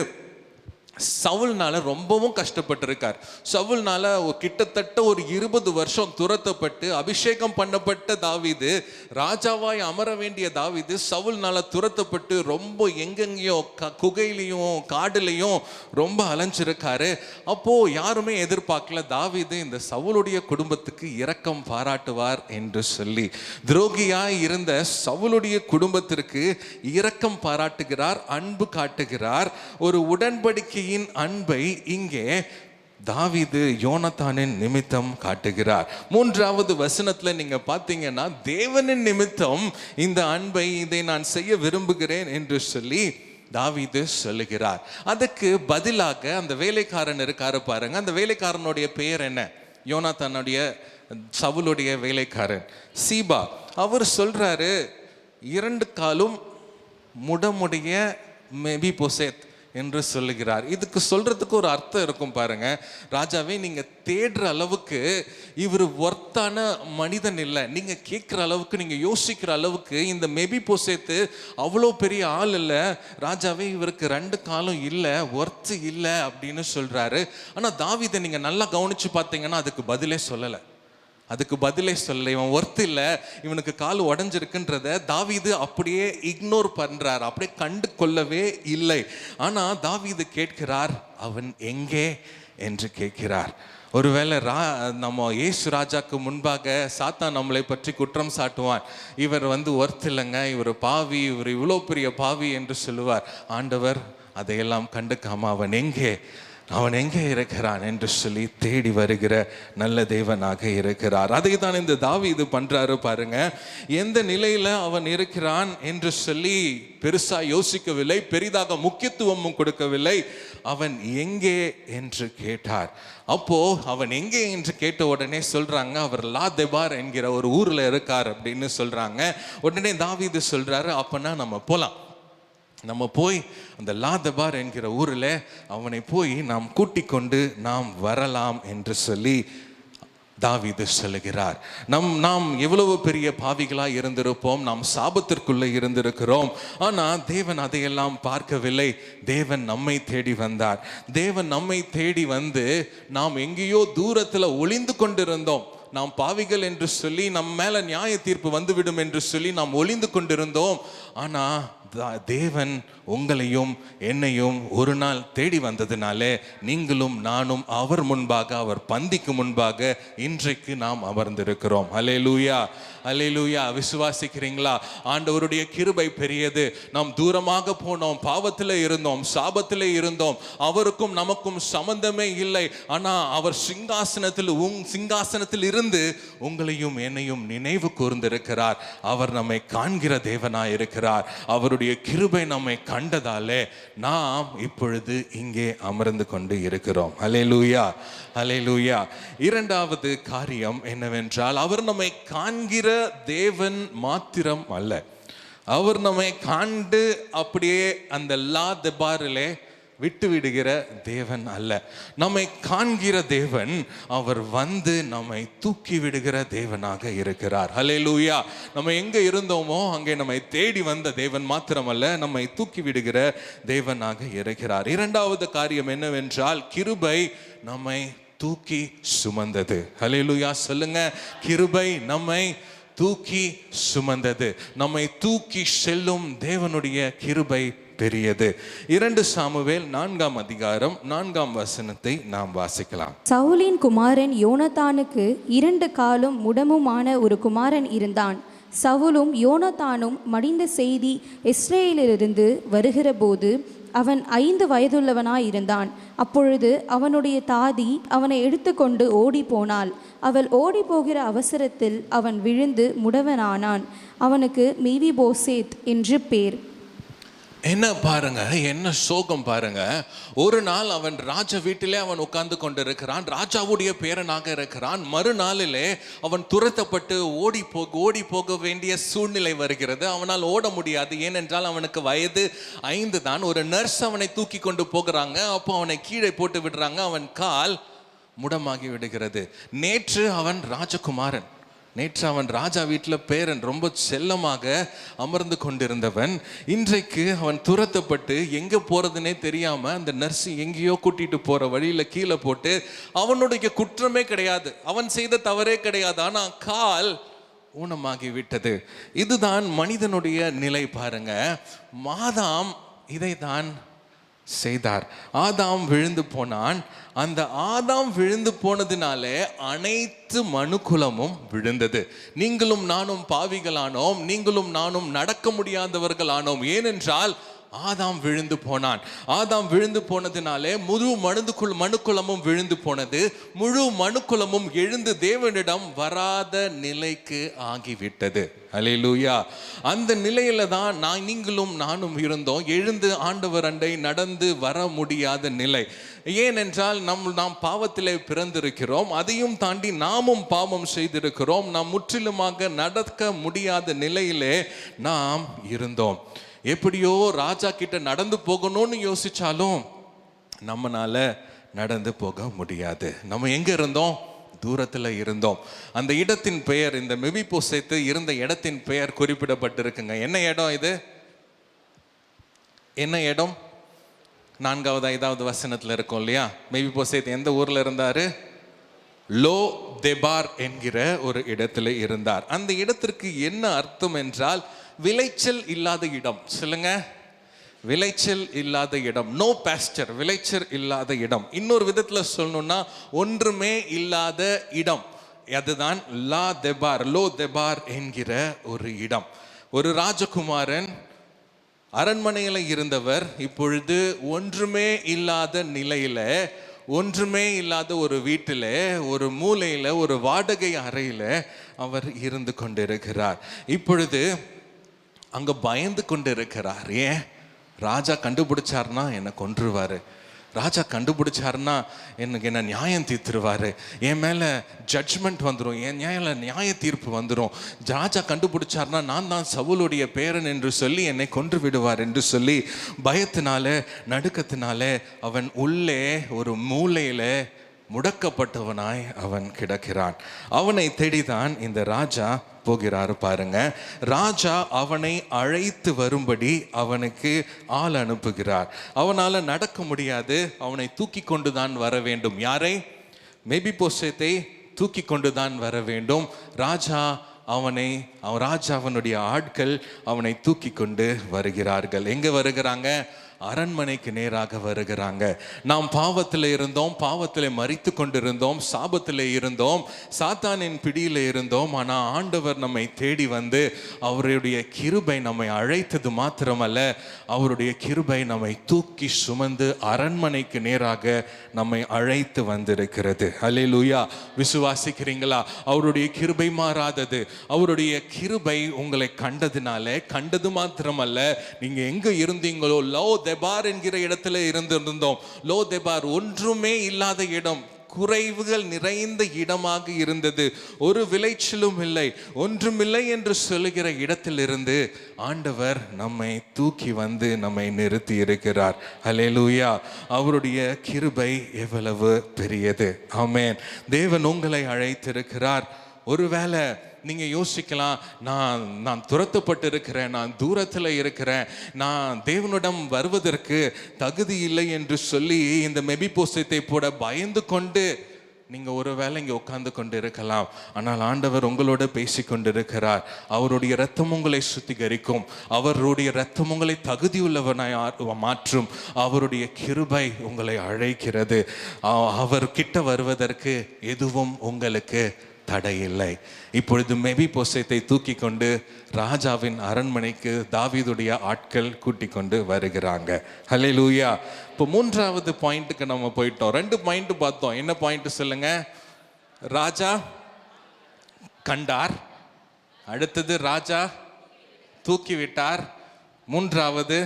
சவுல்னால ரொம்பவும் கஷ்டப்பட்டிருக்கார். சவுல்னால கிட்டத்தட்ட ஒரு 20 வருஷம் துரத்தப்பட்டு அபிஷேகம் பண்ணப்பட்ட தாவீது, ராஜாவாய் அமர வேண்டிய தாவீது சவுல்னால துரத்தப்பட்டு ரொம்ப எங்கெங்கேயோ குகையிலையும் காடுலையும் ரொம்ப அலைஞ்சிருக்காரு. அப்போ யாருமே எதிர்பார்க்கல தாவீது இந்த சவுலுடைய குடும்பத்துக்கு இரக்கம் பாராட்டுவார் என்று சொல்லி. துரோகியாய் இருந்த சவுலுடைய குடும்பத்திற்கு இரக்கம் பாராட்டுகிறார், அன்பு காட்டுகிறார். ஒரு உடன்படிக்கை அன்பை இங்கே தாவீது யோனத்தானின் நிமித்தம் காட்டுகிறார். மூன்றாவது வசனத்துல நீங்க பார்த்தீங்கன்னா, தேவனின் நிமித்தம் இந்த அன்பை இதை நான் செய்ய விரும்புகிறேன் என்று சொல்லி தாவீது சொல்லுகிறார். அதுக்கு பதிலாக அந்த வேலைக்காரன் இருக்காரு பாருங்க. அந்த வேலைக்காரனுடைய பெயர் என்ன? யோனத்தானுடைய சவுலுடைய வேலைக்காரன் சீபா. அவர் சொல்றாரு, 2 காலும் முடமுடைய மெவிபோசேத் என்று சொல்லுகிறார். இதுக்கு சொல்றதுக்கு ஒரு அர்த்தம் இருக்கும் பாருங்க. ராஜாவே, நீங்க தேடுற அளவுக்கு இவர் ஒர்த்தான மனிதன் இல்லை. நீங்க கேட்கிற அளவுக்கு, நீங்க யோசிக்கிற அளவுக்கு இந்த மெவிபோசேத்து அவ்வளோ பெரிய ஆள் இல்லை. ராஜாவே, இவருக்கு 2 காலம் இல்லை, ஒர்த்து இல்லை அப்படின்னு சொல்றாரு. ஆனா தாவீதை நீங்க நல்லா கவனிச்சு பார்த்தீங்கன்னா அதுக்கு பதிலே சொல்லலை. இவன் ஒர்த்து இல்லை, இவனுக்கு கால் உடஞ்சிருக்குன்றத தாவீது அப்படியே இக்னோர் பண்றார், அப்படியே கண்டு கொள்ளவே இல்லை. ஆனா தாவீது கேட்கிறார், அவன் எங்கே என்று கேட்கிறார். ஒருவேளை நம்ம இயேசு ராஜாக்கு முன்பாக சாத்தான் நம்மளை பற்றி குற்றம் சாட்டுவான். இவர் ஒர்த்து இல்லைங்க, இவர் பாவி, இவர் இவ்வளோ பெரிய பாவி என்று சொல்லுவார். ஆண்டவர் அதையெல்லாம் கண்டுக்காம அவன் எங்கே இருக்கிறான் என்று சொல்லி தேடி வருகிற நல்ல தேவனாக இருக்கிறார். அதை தான் இந்த தாவீது பண்றாரு பாருங்க. எந்த நிலையில அவன் இருக்கிறான் என்று சொல்லி பெருசா யோசிக்கவில்லை, பெரிதாக முக்கியத்துவமும் கொடுக்கவில்லை. அவன் எங்கே என்று கேட்டார். அப்போ அவன் எங்கே என்று கேட்ட உடனே சொல்றாங்க, அவர் லாதெபார் என்கிற ஒரு ஊர்ல இருக்கார் அப்படின்னு சொல்றாங்க. உடனே தாவீது சொல்றாரு, அப்பனா நம்ம போய் அந்த லாதெபார் என்கிற ஊரில் அவனை போய் நாம் கூட்டிக் கொண்டு நாம் வரலாம் என்று சொல்லி தாவீது சொல்லுகிறார். நாம் எவ்வளவு பெரிய பாவிகளாய் இருந்திருப்போம், நாம் சாபத்திற்குள்ளே இருந்திருக்கிறோம். ஆனால் தேவன் அதையெல்லாம் பார்க்கவில்லை. தேவன் நம்மை தேடி வந்தார். தேவன் நம்மை தேடி வந்து, நாம் எங்கேயோ தூரத்தில் ஒளிந்து கொண்டிருந்தோம், நாம் பாவிகள் என்று சொல்லி நம் மேல நியாய தீர்ப்பு வந்துவிடும் என்று சொல்லி நாம் ஒளிந்து கொண்டிருந்தோம். ஆனா தேவன் உங்களையும் என்னையும் ஒரு நாள் தேடி வந்ததினாலே நீங்களும் நானும் அவர் முன்பாக, அவர் பந்திக்கு முன்பாக இன்றைக்கு நாம் அமர்ந்திருக்கிறோம். அல்லேலூயா, அல்லேலூயா. விசுவாசிக்கிறீங்களா? ஆண்டவருடைய கிருபை பெரியது. நாம் தூரமாக போனோம், பாவத்தில் இருந்தோம், சாபத்தில் இருந்தோம், அவருக்கும் நமக்கும் சம்பந்தமே இல்லை. ஆனால் அவர் சிங்காசனத்தில் இருந்து உங்களையும் என்னையும் நினைவு கூர்ந்திருக்கிறார். அவர் நம்மை காண்கிற தேவனாய் இருக்கிறார். அவருடைய கிருபை நம்மை கண்டதாலே நாம் இப்பொழுது இங்கே அமர்ந்து கொண்டு இருக்கிறோம். அல்லேலூயா, அல்லேலூயா. இரண்டாவது காரியம் என்னவென்றால், அவர் நம்மை காண்கிற தேவன் மாத்திரம் அல்ல, அவர் நம்மை காண்டு அப்படியே அந்த லா தெபாரிலே விட்டு விடுகிற தேவன் அல்ல. நம்மை காண்கிற தேவன், அவர் வந்து நம்மை தூக்கி விடுகிற தேவனாக இருக்கிறார். ஹல்லேலூயா. நம்ம எங்கே இருந்தோமோ அங்கே நம்மை தேடி வந்த தேவன் மாத்திரமல்ல, நம்மை தூக்கி விடுகிற தேவனாக இருக்கிறார். இரண்டாவது காரியம் என்னவென்றால், கிருபை நம்மை தூக்கி சுமந்தது. ஹல்லேலூயா சொல்லுங்க. கிருபை நம்மை தூக்கி சுமந்தது. நம்மை தூக்கி செல்லும் தேவனுடைய கிருபை பெரியது. 2 சாமுவேல் 4ஆம் அதிகாரம் 4ஆம் வசனத்தை நாம் வாசிக்கலாம். சவுலின் குமாரன் யோனத்தானுக்கு 2 காலும் முடமுமான ஒரு குமாரன் இருந்தான். சவுலும் யோனத்தானும் மடிந்த செய்தி இஸ்ரேலிலிருந்து வருகிற போது அவன் 5 வயதுள்ளவனாயிருந்தான். அப்பொழுது அவனுடைய தாதி அவனை எடுத்துக்கொண்டு ஓடி போனாள். அவள் ஓடி போகிற அவசரத்தில் அவன் விழுந்து முடவனானான். அவனுக்கு மேவிபோசேத் என்று பேர். என்ன பாருங்க, என்ன சோகம் பாருங்க. ஒரு நாள் அவன் ராஜா வீட்டிலே அவன் உட்கார்ந்து கொண்டிருக்கிறான், ராஜாவுடைய பேரனாக இருக்கிறான். மறுநாளிலே அவன் துரத்தப்பட்டு ஓடி போக வேண்டிய சூழ்நிலை வருகிறது. அவனால் ஓட முடியாது, ஏனென்றால் அவனுக்கு வயது 5 தான். ஒரு நர்ஸ் அவனை தூக்கி கொண்டு போகிறாங்க. அப்போ அவனை கீழே போட்டு விடுறாங்க. அவன் கால் முடமாகி விடுகிறது. நேற்று அவன் ராஜகுமாரன், நேற்று அவன் ராஜா வீட்டில் பேரன், ரொம்ப செல்லமாக அமர்ந்து கொண்டிருந்தவன். இன்றைக்கு அவன் துரத்தப்பட்டு எங்கே போகிறதுனே தெரியாமல் அந்த நர்ஸு எங்கேயோ கூட்டிகிட்டு போகிற வழியில் கீழே போட்டு, அவனுடைய குற்றமே கிடையாது, அவன் செய்த தவறே கிடையாது, ஆனால் கால் ஊனமாகி விட்டது. இதுதான் மனிதனுடைய நிலை பாருங்க. மாதாம் இதை தான் செய்தார். ஆதாம் விழுந்து போனான். அந்த ஆதாம் விழுந்து போனதினாலே அனைத்து மனுக்குலமும் விழுந்தது. நீங்களும் நானும் பாவிகளானோம், நீங்களும் நானும் நடக்க முடியாதவர்களானோம். ஏனென்றால் ஆதாம் விழுந்து போனான். ஆதாம் விழுந்து போனதினாலே முழு மனுக்குலமும் விழுந்து போனது. முழு மனுக்குலமும் எழுந்து தேவனிடம் வராத நிலைக்கு ஆகிவிட்டது. அல்லேலூயா. அந்த நிலையில தான் நீங்களும் நானும் இருந்தோம். எழுந்து ஆண்டவர் அண்டை நடந்து வர முடியாத நிலை. ஏனென்றால் நாம் பாவத்திலே பிறந்திருக்கிறோம். அதையும் தாண்டி நாமும் பாவம் செய்திருக்கிறோம். நாம் முற்றிலுமாக நடக்க முடியாத நிலையிலே நாம் இருந்தோம். எப்படியோ ராஜா கிட்ட நடந்து போகணும்னு யோசிச்சாலும் நம்மனால நடந்து போக முடியாது. நம்ம எங்க இருந்தோம்? தூரத்தில் இருந்தோம். அந்த இடத்தின் பெயர், இந்த மெபிபோசேத்து இருந்த இடத்தின் பெயர் குறிப்பிடப்பட்டிருக்குங்க. என்ன இடம் இது? என்ன இடம்? 4வது 5வது வசனத்தில் இருக்கும் இல்லையா? மெபிபோசேத் எந்த ஊர்ல இருந்தாரு? லோ தெபார் என்கிற ஒரு இடத்துல இருந்தார். அந்த இடத்திற்கு என்ன அர்த்தம் என்றால், விளைச்சல் இல்லாத இடம். சொல்லுங்க, விளைச்சல் இல்லாத இடம். நோ பாஸ்டர், விளைச்சல் இல்லாத இடம். இன்னொரு விதத்தில் சொல்லணும்னா ஒன்றுமே இல்லாத இடம். அதுதான் லா தெபார், லோ தெபார் என்கிற ஒரு இடம். ஒரு ராஜகுமாரன் அரண்மனையில் இருந்தவர் இப்பொழுது ஒன்றுமே இல்லாத நிலையில, ஒன்றுமே இல்லாத ஒரு வீட்டில், ஒரு மூலையில், ஒரு வாடகை அறையில் அவர் இருந்து கொண்டிருக்கிறார். இப்பொழுது அங்கே பயந்து கொண்டு இருக்கிறார். ஏன்? ராஜா கண்டுபிடிச்சார்னா என்னை கொன்றுவார், ராஜா கண்டுபிடிச்சாருன்னா என்ன நியாயம் தீர்த்துருவார், என் மேலே ஜட்ஜ்மெண்ட் வந்துடும், என் நியாய தீர்ப்பு வந்துடும், ராஜா கண்டுபிடிச்சாருன்னா நான் தான் சவுலுடைய பேரன் என்று சொல்லி என்னை கொன்று விடுவார் என்று சொல்லி பயத்தினால நடுக்கத்தினால அவன் உள்ளே ஒரு மூலையில் முடக்கப்பட்டவனாய் அவன் கிடக்கிறான். அவனை தேடிதான் இந்த ராஜா போகிறாரு பாருங்க. ராஜா அவனை அழைத்து வரும்படி அவனுக்கு ஆள் அனுப்புகிறார். அவனால் நடக்க முடியாது, அவனை தூக்கி கொண்டு தான் வர வேண்டும். யாரை? மெபிபோசேத்தை தூக்கி கொண்டு தான் வர வேண்டும். ராஜா ராஜாவினுடைய ஆட்கள் அவனை தூக்கி கொண்டு வருகிறார்கள். எங்க வருகிறாங்க? அரண்மனைக்கு நேராக வருகிறாங்க. நாம் பாவத்தில் இருந்தோம், பாவத்தில் மரித்து கொண்டிருந்தோம், சாபத்தில் இருந்தோம், சாத்தானின் பிடியில் இருந்தோம். ஆனால் ஆண்டவர் நம்மை தேடி வந்து அவருடைய கிருபை நம்மை அழைத்தது மாத்திரமல்ல, அவருடைய கிருபை நம்மை தூக்கி சுமந்து அரண்மனைக்கு நேராக நம்மை அழைத்து வந்திருக்கிறது. அல்லேலூயா! விசுவாசிக்கிறீங்களா? அவருடைய கிருபை மாறாதது. அவருடைய கிருபை உங்களை கண்டது மாத்திரமல்ல, நீங்க எங்க இருந்தீங்களோ, லோ தெபார் என்கிற இடத்துல இருந்திருந்தோம். லோ தெபார் ஒன்றுமே இல்லாத இடம், குறைவுகள் நிறைந்த இடமாக இருந்தது. ஒரு விளைச்சலும் இல்லை, ஒன்றுமில்லை என்று சொல்லுகிற இடத்திலிருந்து ஆண்டவர் நம்மை தூக்கி வந்து நம்மை நிறுத்தி இருக்கிறார். அல்லேலூயா! அவருடைய கிருபை எவ்வளவு பெரியது. ஆமென். தேவன் உங்களை அழைத்திருக்கிறார். ஒருவேளை நீங்க யோசிக்கலாம், நான் துரத்தப்பட்டு இருக்கிறேன், நான் தூரத்தில் இருக்கிறேன், நான் தேவனிடம் வருவதற்கு தகுதி இல்லை என்று சொல்லி இந்த மெபிபோசேத்தை போட பயந்து கொண்டு நீங்க ஒருவேளை இங்கே உட்கார்ந்து கொண்டு இருக்கலாம். ஆனால் ஆண்டவர் உங்களோட பேசி கொண்டிருக்கிறார். அவருடைய இரத்தம் உங்களை சுத்திகரிக்கும், அவருடைய இரத்தம் உங்களை தகுதியுள்ளவனாய் மாற்றும். அவருடைய கிருபை உங்களை அழைக்கிறது. அவர் கிட்ட வருவதற்கு எதுவும் உங்களுக்கு தடையில்லை. இப்பொழுது மெபிபோசேத்தை தூக்கி கொண்டு ராஜாவின் அரண்மனைக்கு தாவீதுடைய ஆட்கள் கூட்டிக் கொண்டு வருகிறாங்க. ஹல்லேலூயா! இப்போ 3வது பாயிண்ட்டுக்கு நம்ம போயிட்டோம். 2 பாயிண்ட் பார்த்தோம். என்ன பாயிண்ட் சொல்லுங்க? ராஜா கண்டார், அடுத்தது ராஜா தூக்கி விட்டார், 3வது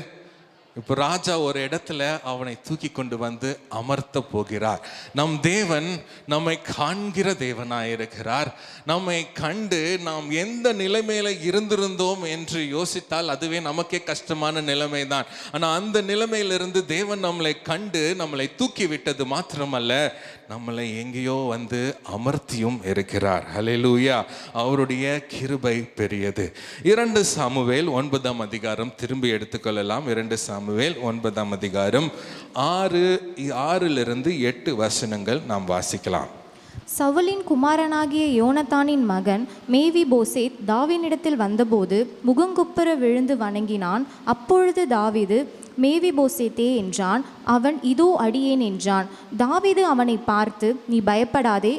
இப்போ ராஜா ஒரு இடத்துல அவனை தூக்கி கொண்டு வந்து அமர்த்த போகிறார். நம் தேவன் நம்மை காண்கிற தேவனாயிருக்கிறார். நம்மை கண்டு நாம் எந்த நிலைமையில இருந்திருந்தோம் என்று யோசித்தால் அதுவே நமக்கே கஷ்டமான நிலைமை தான். ஆனால் அந்த நிலைமையிலிருந்து தேவன் நம்மளை கண்டு நம்மளை தூக்கி விட்டது மாத்திரமல்ல, நம்மளை எங்கேயோ வந்து அமர்த்தியும் இருக்கிறார். ஹல்லேலூயா! அவருடைய கிருபை பெரியது. 2 சாமுவேல் 9ஆம் அதிகாரம் திரும்பி எடுத்துக்கொள்ளலாம். 2 சாமுவேல் 9ஆம் அதிகாரம் 6லிருந்து 8 வசனங்கள் நாம் வாசிக்கலாம். சவுலின் குமாரனாகிய யோனத்தானின் மகன் மேவிபோசேத் தாவீதினிடத்தில் வந்தபோது முகங்குப்புற விழுந்து வணங்கினான். அப்பொழுது தாவீது, மேவிபோசேத்தே என்றான். அவன், இதோ அடியேன் என்றான். தாவீது அவனை பார்த்து, நீ பயப்படாதே,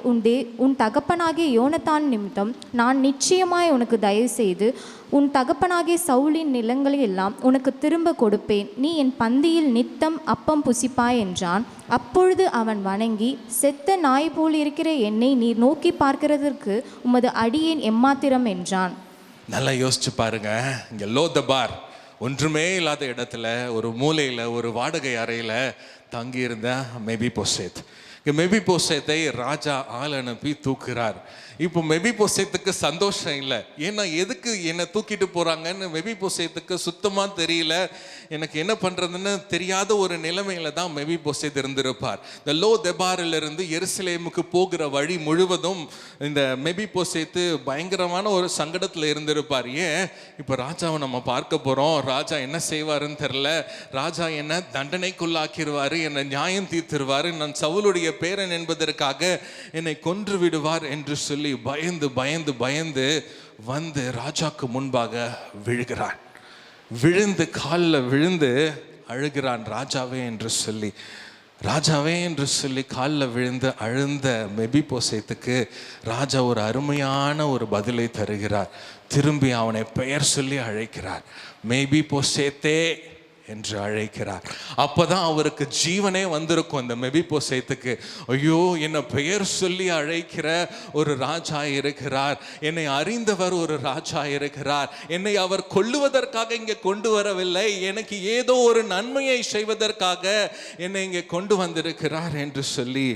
உன் தகப்பனாகிய யோனத்தான் நிமித்தம் நான் நிச்சயமாய் உனக்கு தயவு செய்து உன் தகப்பனாகிய சவுலின் நிலங்களை எல்லாம் உனக்கு திரும்ப கொடுப்பேன். நீ என் பந்தியில் நித்தம் அப்பம் புசிப்பாய் என்றான். அப்பொழுது அவன் வணங்கி, செத்த நாய் போல் இருக்கிற என்னை நீர் நோக்கி பார்க்கிறதற்கு உமது அடியேன் எம்மாத்திரம் என்றான். நல்லா யோசிச்சு பாருங்க. இங்க லோதபார் ஒன்றுமே இல்லாத இடத்துல ஒரு மூலையில் ஒரு வாடகை அறையில் தங்கியிருந்த மெபிபோசேத். மெபிபோசேத்தை ராஜா ஆள் அனுப்பி தூக்குறார். இப்போ மெபிபோசேத்துக்கு சந்தோஷம் இல்லை. ஏன்னா எதுக்கு என்னை தூக்கிட்டு போகிறாங்கன்னு மெபிபோசேத்துக்கு சுத்தமாக தெரியல. எனக்கு என்ன பண்ணுறதுன்னு தெரியாத ஒரு நிலைமையில தான் மெபிபோசேத் இருந்திருப்பார். இந்த லோ தெபாரிலிருந்து எருசலேமுக்கு போகிற வழி முழுவதும் இந்த மெபிபோசேத்து பயங்கரமான ஒரு சங்கடத்தில் இருந்திருப்பார். ஏன்? இப்போ ராஜாவை நம்ம பார்க்க போகிறோம். ராஜா என்ன செய்வாருன்னு தெரில. ராஜா என்ன தண்டனைக்குள்ளாக்கிடுவார், என்னை நியாயம் தீர்த்திருவார், நான் சவுலுடைய பேரன் என்பதற்காக என்னை கொன்று விடுவார் என்று சொல்லி பயந்து பயந்து பயந்து வந்து ராஜாக்கு முன்பாக விழுகிறான். விழுந்து காலில் விழுந்து அழுகிறான். ராஜாவே என்று சொல்லி, ராஜாவே என்று சொல்லி காலில் விழுந்து அழுந்த மெபிபோசேத்துக்கு ராஜா ஒரு அருமையான ஒரு பதிலை தருகிறார். திரும்பி அவனை பெயர் சொல்லி அழைக்கிறார். மெபிபோசேத்தே என்று அழைக்கிறார். அப்பதான் அவருக்கு ஜீவனே வந்திருக்கும். அந்த மெபிபோசேத்துக்கு, ஐயோ, என்னை பெயர் சொல்லி அழைக்கிற ஒரு ராஜா இருக்கிறார், என்னை அறிந்தவர் ஒரு ராஜா இருக்கிறார், என்னை அவர் கொல்லுவதற்காக இங்கே கொண்டு வரவில்லை, எனக்கு ஏதோ ஒரு நன்மையை செய்வதற்காக என்னை இங்கே கொண்டு வந்திருக்கிறார் என்று சொல்லி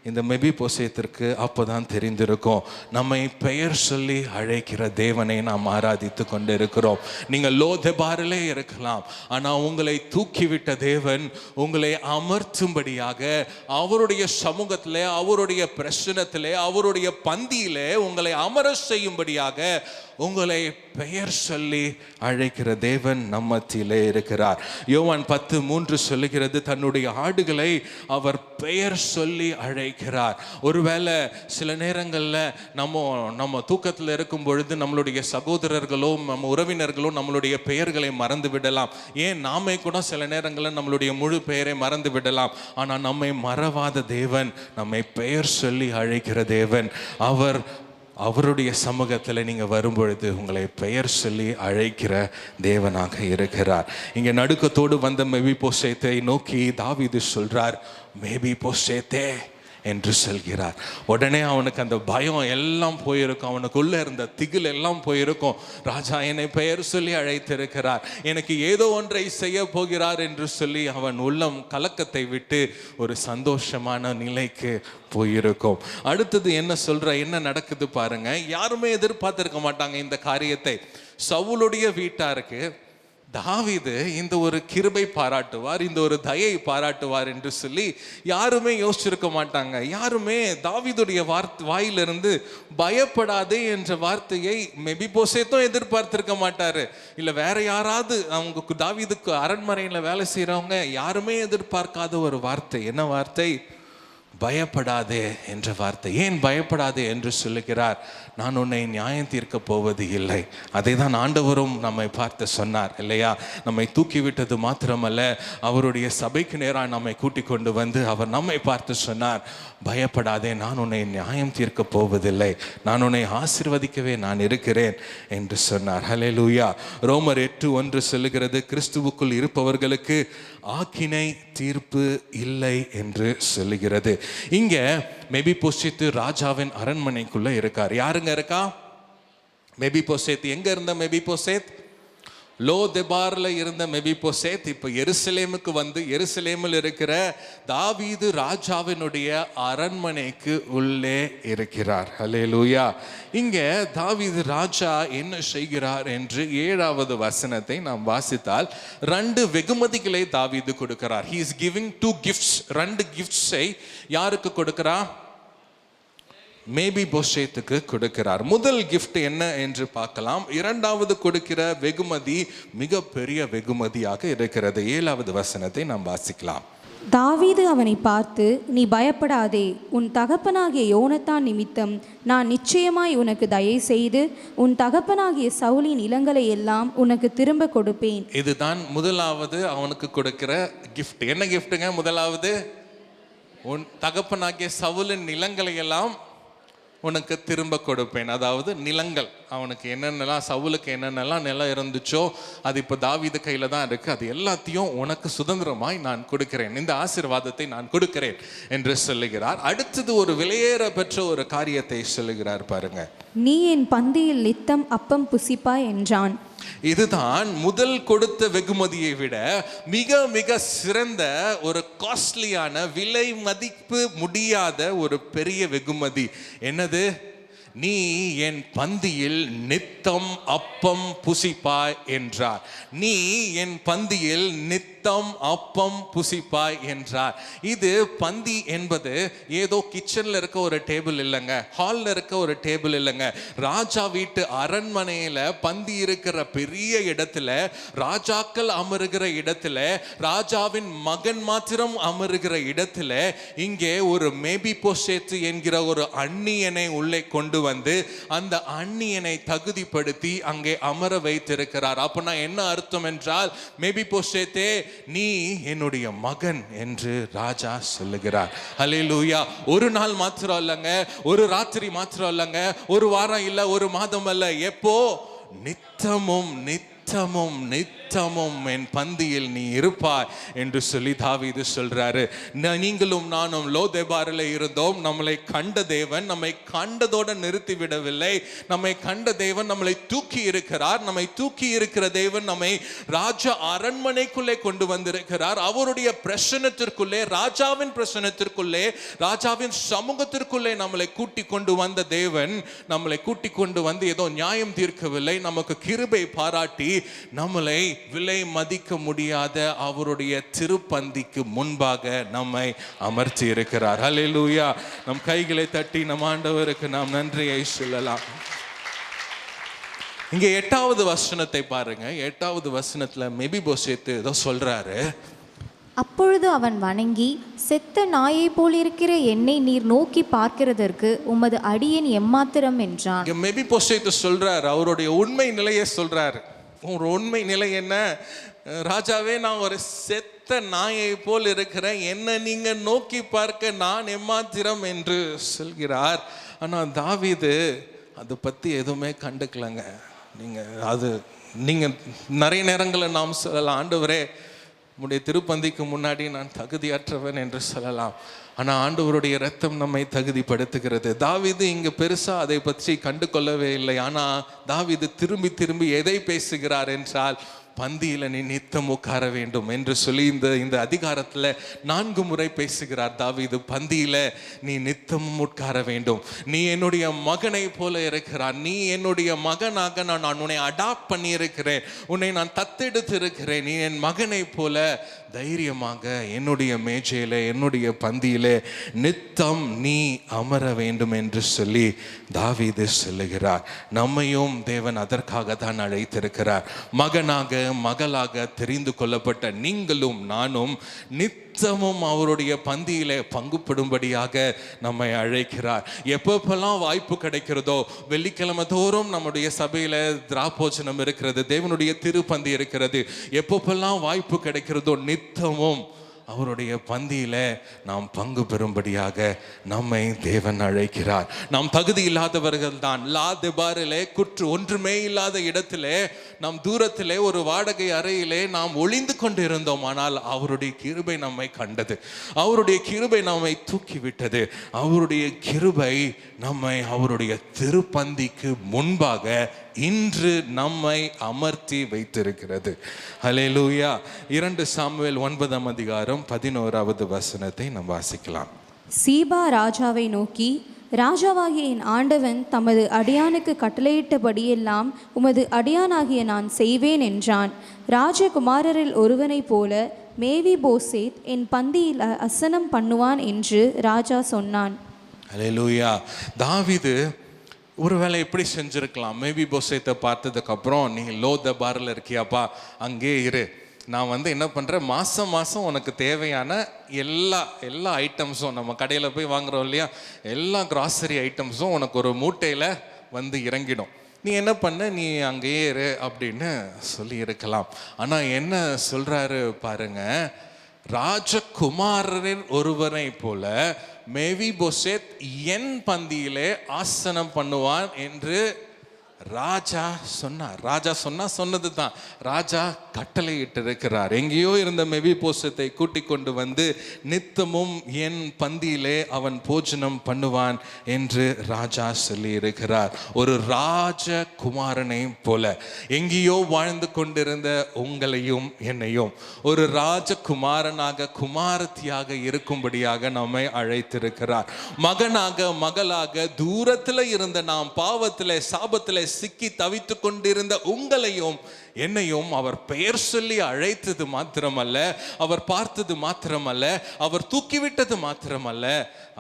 இந்த மெபிபோசேத்திற்கு அப்போதான் தெரிந்திருக்கும், நம்மை பெயர் சொல்லி அழைக்கிற தேவனை நாம் ஆராதித்து கொண்டு இருக்கிறோம். நீங்கள் லோதெபாரிலே இருக்கலாம், ஆனால் உங்களை தூக்கிவிட்ட தேவன் உங்களை அமர்த்தும்படியாக அவருடைய சமூகத்திலே, அவருடைய பிரசனத்திலே, அவருடைய பந்தியிலே உங்களை அமர செய்யும்படியாக உங்களை பெயர் சொல்லி அழைக்கிற தேவன் நம்ம மத்தியிலே இருக்கிறார். யோவான் 10:3 சொல்லுகிறது, தன்னுடைய ஆடுகளை அவர் பெயர் சொல்லி அழைக்கிறார். ஒருவேளை சில நேரங்களில் நம்ம தூக்கத்தில் இருக்கும் பொழுது நம்மளுடைய சகோதரர்களோ நம்ம உறவினர்களோ நம்மளுடைய பெயர்களை மறந்து விடலாம். ஏன் நாமே கூட சில நேரங்களில் நம்மளுடைய முழு பெயரை மறந்து விடலாம். ஆனால் நம்மை மறவாத தேவன், நம்மை பெயர் சொல்லி அழைக்கிற தேவன். அவருடைய சமூகத்தில் நீங்கள் வரும்பொழுது உங்களை பெயர் சொல்லி அழைக்கிற தேவனாக இருக்கிறார். இங்கே நடுக்கத்தோடு வந்த மெபிபோசேத்தை நோக்கி தாவீது சொல்றார், மெபிபோசேத்தே என்று சொல்கிறார். உடனே அவனுக்கு அந்த பயம் எல்லாம் போயிருக்கும், அவனுக்குள்ளே இருந்த திகில் எல்லாம் போயிருக்கும். ராஜா என்னை பெயர் சொல்லி அழைத்திருக்கிறார், எனக்கு ஏதோ ஒன்றை செய்ய போகிறார் என்று சொல்லி அவன் உள்ளம் கலக்கத்தை விட்டு ஒரு சந்தோஷமான நிலைக்கு போயிருக்கும். அடுத்தது என்ன நடக்குது பாருங்க. யாருமே எதிர்பார்த்திருக்க மாட்டாங்க இந்த காரியத்தை. சவுலுடைய வீட்டாருக்கு தாவீது இந்த ஒரு கிருபை பாராட்டுவார், இந்த ஒரு தயை பாராட்டுவார் என்று சொல்லி யாருமே யோசிச்சிருக்க மாட்டாங்க. யாருமே தாவீதுடைய வாயிலிருந்து பயப்படாதே என்ற வார்த்தையை மெபிபோசேத்தும் எதிர்பார்த்திருக்க மாட்டாரு. இல்லை வேற யாராவது அவங்க தாவீதுக்கு அரண்மனையில் வேலை செய்கிறவங்க யாருமே எதிர்பார்க்காத ஒரு வார்த்தை. என்ன வார்த்தை? பயப்படாதே என்ற வார்த்தை. ஏன் பயப்படாதே என்று சொல்லுகிறார்? நான் உன்னை நியாயம் தீர்க்க போவது இல்லை. அதை தான் ஆண்டவரும் நம்மை பார்த்து சொன்னார் இல்லையா? நம்மை தூக்கிவிட்டது மாத்திரமல்ல, அவருடைய சபைக்கு நேராக நம்மை கூட்டிக் கொண்டு வந்து அவர் நம்மை பார்த்து சொன்னார், பயப்படாதே, நான் உன்னை நியாயம் தீர்க்க போவதில்லை, நான் உன்னை ஆசீர்வதிக்கவே நான் இருக்கிறேன் என்று சொன்னார். ஹல்லேலூயா. ரோமர் 8:1 சொல்லுகிறது, கிறிஸ்துவுக்குள் இருப்பவர்களுக்கு ஆக்கினை தீர்ப்பு இல்லை என்று சொல்லுகிறது. இங்க மெபிபோசேத்து ராஜாவின் அரண்மனைக்குள்ள இருக்கார். யாருங்க இருக்கா? மெபிபோசேத். எங்க இருந்த மெபிபோசேத்? லோதெபார்ல இருந்த மெபிபோசேத் இப்போ எருசலேமுக்கு வந்து எருசலேமில் இருக்கிற தாவீது ராஜாவினுடைய அரண்மனைக்கு உள்ளே இருக்கிறார். ஹல்லேலூயா. இங்கே தாவீது ராஜா என்ன செய்கிறார் என்று 7வது வசனத்தை நாம் வாசித்தால், 2 வெகுமதிகளை தாவீது கொடுக்கிறார். he is giving 2 gifts. 2 கிஃப்ட்ஸை யாருக்கு கொடுக்கிறார்? மெபிபோசேத்துக்கு கொடுக்கிறார். முதல் கிஃப்ட் என்ன என்று பார்க்கலாம். 2வது கொடுக்கிற வெகுமதி மிக பெரிய வெகுமதியாக இருக்கிறது. 7வது வசனத்தை நாம் வாசிக்கலாம். தாவீது அவனை பார்த்து, நீ பயப்படாதே, உன் தகப்பனாகிய யோனத்தான் நிமித்தம் நான் நிச்சயமாய் உனக்கு தயை செய்து உன் தகப்பனாகிய சவுலின் நிலங்களை எல்லாம் உனக்கு திரும்ப கொடுப்பேன். இதுதான் முதலாவது அவனுக்கு கொடுக்கிற கிஃப்ட். என்ன கிஃப்ட்டுங்க? முதலாவது, உன் தகப்பனாகிய சவுலின் நிலங்களை எல்லாம் உனக்கு திரும்ப கொடுப்பேன். அதாவது நிலங்கள், அவனுக்கு என்னென்னலாம், சவுலுக்கு என்னென்னலாம் நிலம் இருந்துச்சோ அது இப்போ தாவீது கையில் தான் இருக்குது, அது எல்லாத்தையும் உனக்கு சுதந்திரமாய் நான் கொடுக்கிறேன், இந்த ஆசீர்வாதத்தை நான் கொடுக்கிறேன் என்று சொல்லுகிறார். அடுத்தது ஒரு விலையேற பெற்ற ஒரு காரியத்தை சொல்லுகிறார் பாருங்க. நீ என் பந்தியில் நித்தம் அப்பம் புசிப்பாய் என்றான். இதுதான் முதல் கொடுத்த வெகுமதியை விட மிக மிக சிறந்த ஒரு காஸ்ட்லியான, விலை மதிப்பு முடியாத ஒரு பெரிய வெகுமதி. என்னது? நீ என் பந்தியில் நித்தம் அப்பம் புசிப்பாய் என்றார். நீ என் பந்தியில் நித்தம் அப்பம் புசிப்பாய் என்றார். இது பந்தி என்பது ஏதோ கிச்சனில் இருக்க ஒரு டேபிள் இல்லைங்க, ஹாலில் இருக்க ஒரு டேபிள் இல்லைங்க. ராஜா வீட்டு அரண்மனையில் பந்தி இருக்கிற பெரிய இடத்துல, ராஜாக்கள் அமருகிற இடத்துல, ராஜாவின் மகன் மாத்திரம் அமருகிற இடத்துல இங்கே ஒரு மெபிபோசேத் என்கிற ஒரு அந்நியனை உள்ளே கொண்டு வந்து அந்த அந்நியனை தகுதிப்படுத்தி அங்கே அமர வைத்திருக்கிறார். அப்பனா என்ன அர்த்தம் என்றால், மெபிபோசேத்தே, நீ என்னுடைய மகன் என்று ராஜா சொல்லுகிறார். ஹல்லேலூயா. ஒரு நாள் மாத்திரம் இல்லைங்க, ஒரு ராத்திரி மாத்திரம் இல்லைங்க, ஒரு வாரம் இல்லை, ஒரு மாதம் அல்ல, எப்போ? நித்தமும் நித்தமும் நித்தமும் என் பந்தியில் நீ இருப்பாய் என்று சொல்லி தாவீது சொல்றாரு. நீங்களும் நானும் லோதெபாரில் இருந்தோம். நம்மளை கண்ட தேவன் நம்மை கண்டதோடு நிறுத்தி விடவில்லை. நம்மை கண்ட தேவன் நம்மளை தூக்கி இருக்கிறார். நம்மை தூக்கி இருக்கிற தேவன் நம்மை ராஜா அரண்மனைக்குள்ளே கொண்டு வந்திருக்கிறார். அவருடைய பிரசன்னத்திற்குள்ளே, ராஜாவின் பிரசன்னத்திற்குள்ளே, ராஜாவின் சமூகத்திற்குள்ளே நம்மளை கூட்டி கொண்டு வந்த தேவன் நம்மளை கூட்டி கொண்டு வந்து ஏதோ நியாயம் தீர்க்கவில்லை, நமக்கு கிருபை பாராட்டி நம்மளை விலை மதிக்க முடியாத அவருடைய திருப்பந்திக்கு முன்பாக நம்மை அமர்த்தி இருக்கிறார். ஹல்லேலூயா. நம் கைகளை தட்டி நம் ஆண்டவருக்கு நாம் நன்றியை சொல்லலாம். இங்கே 8வது வசனத்தை பாருங்க. 8வது வசனத்துல மெபிபோசேத்து ஏதோ சொல்றாரு. அப்பொழுது அவன் வணங்கி, செத்த நாயை போலிருக்கிற என்னை நீர் நோக்கி பார்க்கிறதற்கு உமது அடியேன் எம்மாத்திரம் என்றான். இங்க மெபிபோசேத்து சொல்றாரு, அவருடைய உண்மை நிலையை சொல்றாரு. ஒரு உண்மை நிலை என்ன? ராஜாவே, நான் ஒரு செத்த நாயை போல் இருக்கிறேன், என்ன நீங்க நோக்கி பார்க்க நான் எம்மாத்திரம் என்று சொல்கிறார். ஆனா தாவீது அதை பத்தி எதுவுமே கண்டுக்கலங்க. நீங்க நிறைய நேரங்களில் நாம் சொல்லலாம், ஆண்டவரே உம்முடைய திருப்பந்திக்கு முன்னாடி நான் தகுதியற்றவன் என்று சொல்லலாம். ஆனால் ஆண்டவருடைய இரத்தம் நம்மை தகுதிப்படுத்துகிறது. தாவீது இங்கே பெருசாக அதை பற்றி கண்டு கொள்ளவே இல்லை. ஆனால் தாவீது திரும்பி திரும்பி எதை பேசுகிறார் என்றால், பந்தியில் நீ நித்தம் உட்கார வேண்டும் என்று சொல்லி இந்த அதிகாரத்தில் 4 முறை பேசுகிறார் தாவீது. பந்தியில் நீ நித்தமும் உட்கார வேண்டும், நீ என்னுடைய மகனை போல இருக்கிறார், நீ என்னுடைய மகனாக நான் உன்னை அடாப்ட் பண்ணி இருக்கிறேன், உன்னை நான் தத்தெடுத்து இருக்கிறேன், நீ என் மகனை போல தைரியமாக என்னுடைய மேஜையில் என்னுடைய பந்தியில் நித்தம் நீ அமர வேண்டும் என்று சொல்லி தாவீது சொல்லுகிறார். நம்மையும் தேவன் அதற்காக தான் அழைத்திருக்கிறார். மகனாக மகளாக தெரிந்து கொள்ளப்பட்ட நீங்களும் நானும் நித்தமும் அவருடைய பந்தியிலே பங்குபடும்படியாக நம்மை அழைக்கிறார். எப்பப்பெல்லாம் வாய்ப்பு கிடைக்கிறதோ, வெள்ளிக்கிழமை தோறும் நம்முடைய சபையில திராபோஜனம் இருக்கிறது, தேவனுடைய திருப்பந்தி இருக்கிறது, எப்பப்பெல்லாம் வாய்ப்பு கிடைக்கிறதோ நித்தமும் அவருடைய பந்தியில நாம் பங்கு பெறும்படியாக நம்மை தேவன் அழைக்கிறார். நாம் தகுதி இல்லாதவர்கள் தான். லாதெபாரிலே குற்று ஒன்றுமே இல்லாத இடத்திலே நாம் தூரத்திலே ஒரு வாடகை அறையிலே நாம் ஒளிந்து கொண்டு இருந்தோம். ஆனால் அவருடைய கிருபை நம்மை கண்டது, அவருடைய கிருபை நம்மை தூக்கிவிட்டது. அவருடைய கிருபை நம்மை அவருடைய திருப்பந்திக்கு முன்பாக இன்று நம்மை அமர்த்தி வைத்திருக்கிறது. ஹல்லேலூயா. 2 சாமுவேல் 9ஆம் அதிகாரம் 11வது வசனத்தை நாம் வாசிக்கலாம். சீபா ராஜாவை நோக்கி, ராஜாவாகிய என் ஆண்டவன் தமது அடியானுக்கு கட்டளையிட்டபடியெல்லாம் உமது அடியானாகிய நான் செய்வேன் என்றான். ராஜகுமாரரில் ஒருவனைப் போல மேவிபோசேத் என் பந்தியில் அசனம் பண்ணுவான் என்று ராஜா சொன்னான். ஹல்லேலூயா. தாவீது ஒருவேளை எப்படி செஞ்சிருக்கலாம், மெபிபோசேத்தை பார்த்ததுக்கப்புறம், நீ லோதெபாரில் இருக்கியாப்பா, அங்கே இரு, நான் என்ன பண்ணுறேன், மாதம் மாதம் உனக்கு தேவையான எல்லா ஐட்டம்ஸும், நம்ம கடையில் போய் வாங்குறோம் இல்லையா, எல்லா கிராசரி ஐட்டம்ஸும் உனக்கு ஒரு மூட்டையில் இறங்கிடும், நீ என்ன பண்ண, நீ அங்கேயே இரு அப்படின்னு சொல்லி இருக்கலாம். ஆனால் என்ன சொல்கிறாரு பாருங்க, ராஜகுமாரரின் ஒருவனை போல மேவிபோசேத் என் பந்தியிலே ஆசனம் பண்ணுவான் என்று ராஜா சொன்னார். ராஜா சொன்னது தான் ராஜா கட்டளையிட்டு இருக்கிறார். எங்கேயோ இருந்த மெபிபோசேத்தை கூட்டிக் கொண்டு வந்து நித்தமும் என் பந்தியிலே அவன் போஜனம் பண்ணுவான் என்று ராஜா சொல்லி இருக்கிறார். ஒரு ராஜகுமாரனை போல எங்கேயோ வாழ்ந்து கொண்டிருந்த உங்களையும் என்னையும் ஒரு ராஜகுமாரனாக குமாரத்தியாக இருக்கும்படியாக நம்மை அழைத்திருக்கிறார். மகனாக மகளாக தூரத்தில் இருந்த நாம் பாவத்தில் சாபத்தில் சிக்கி தவித்து கொண்டிருந்த உங்களையும் என்னையும் அவர் பெயர் சொல்லி அழைத்தது மாத்திரமல்ல, அவர் பார்த்தது மாத்திரமல்ல, அவர் தூக்கிவிட்டது மாத்திரமல்ல,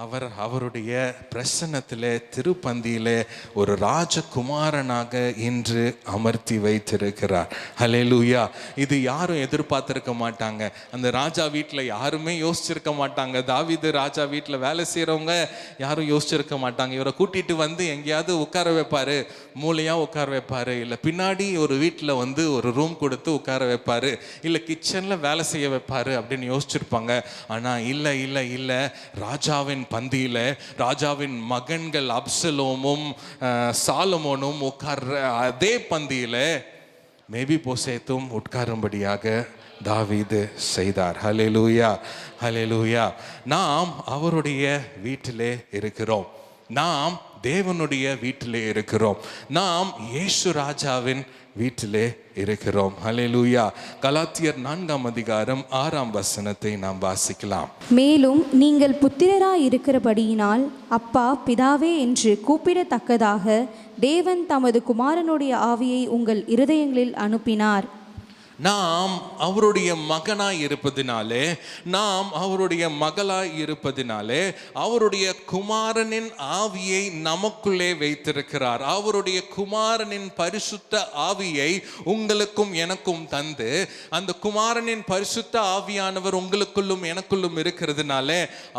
அவர் அவருடைய பிரசன்னத்திலே திருப்பந்தியிலே ஒரு ராஜகுமாரனாக இன்று அமர்த்தி வைத்திருக்கிறார். ஹல்லேலூயா. இது யாரும் எதிர்பார்த்திருக்க மாட்டாங்க. அந்த ராஜா வீட்டில் யாருமே யோசிச்சிருக்க மாட்டாங்க. தாவீது ராஜா வீட்டில் வேலை செய்கிறவங்க யாரும் யோசிச்சிருக்க மாட்டாங்க. இவரை கூட்டிட்டு வந்து எங்கேயாவது உட்கார வைப்பாரு, மூளையா உட்கார வைப்பாரு, இல்லை பின்னாடி ஒரு வீட்டில் ஒரு ரூம் கொடுத்து உட்கார வைப்பாரு, இல்லை கிச்சனில் வேலை செய்ய வைப்பாரு அப்படின்னு யோசிச்சிருப்பாங்க. ஆனால் இல்லை இல்லை இல்லை, ராஜாவின் பந்தியில் ராஜாவின் மகன்கள் அப்சலோமும் சாலமோனும் உட்கார்ற அதே பந்தியில் மேபிபோசேத்தும் உட்காரும்படியாக தாவீது செய்தார். ஹல்லேலூயா, ஹல்லேலூயா. நாம் அவருடைய வீட்டிலே இருக்கிறோம், நாம் தேவனுடைய வீட்டிலே இருக்கிறோம், நாம் இயேசு ராஜாவின் வீட்டிலே இருக்கிறோம். ஹல்லேலூயா. கலாத்தியர் 4ஆம் அதிகாரம் 6ஆம் வசனத்தை நாம் வாசிக்கலாம். மேலும் நீங்கள் புத்திரராய் இருக்கிறபடியினால் அப்பா பிதாவே என்று கூப்பிடத்தக்கதாக தேவன் தமது குமாரனுடைய ஆவியை உங்கள் இருதயங்களில் அனுப்பினார். நாம் அவருடைய மகனாய் இருப்பதினாலே, நாம் அவருடைய மகளாய் இருப்பதினாலே அவருடைய குமாரனின் ஆவியை நமக்குள்ளே வைத்திருக்கிறார். அவருடைய குமாரனின் பரிசுத்த ஆவியை உங்களுக்கும் எனக்கும் தந்து, அந்த குமாரனின் பரிசுத்த ஆவியானவர் உங்களுக்குள்ளும் எனக்குள்ளும் இருக்கிறதுனால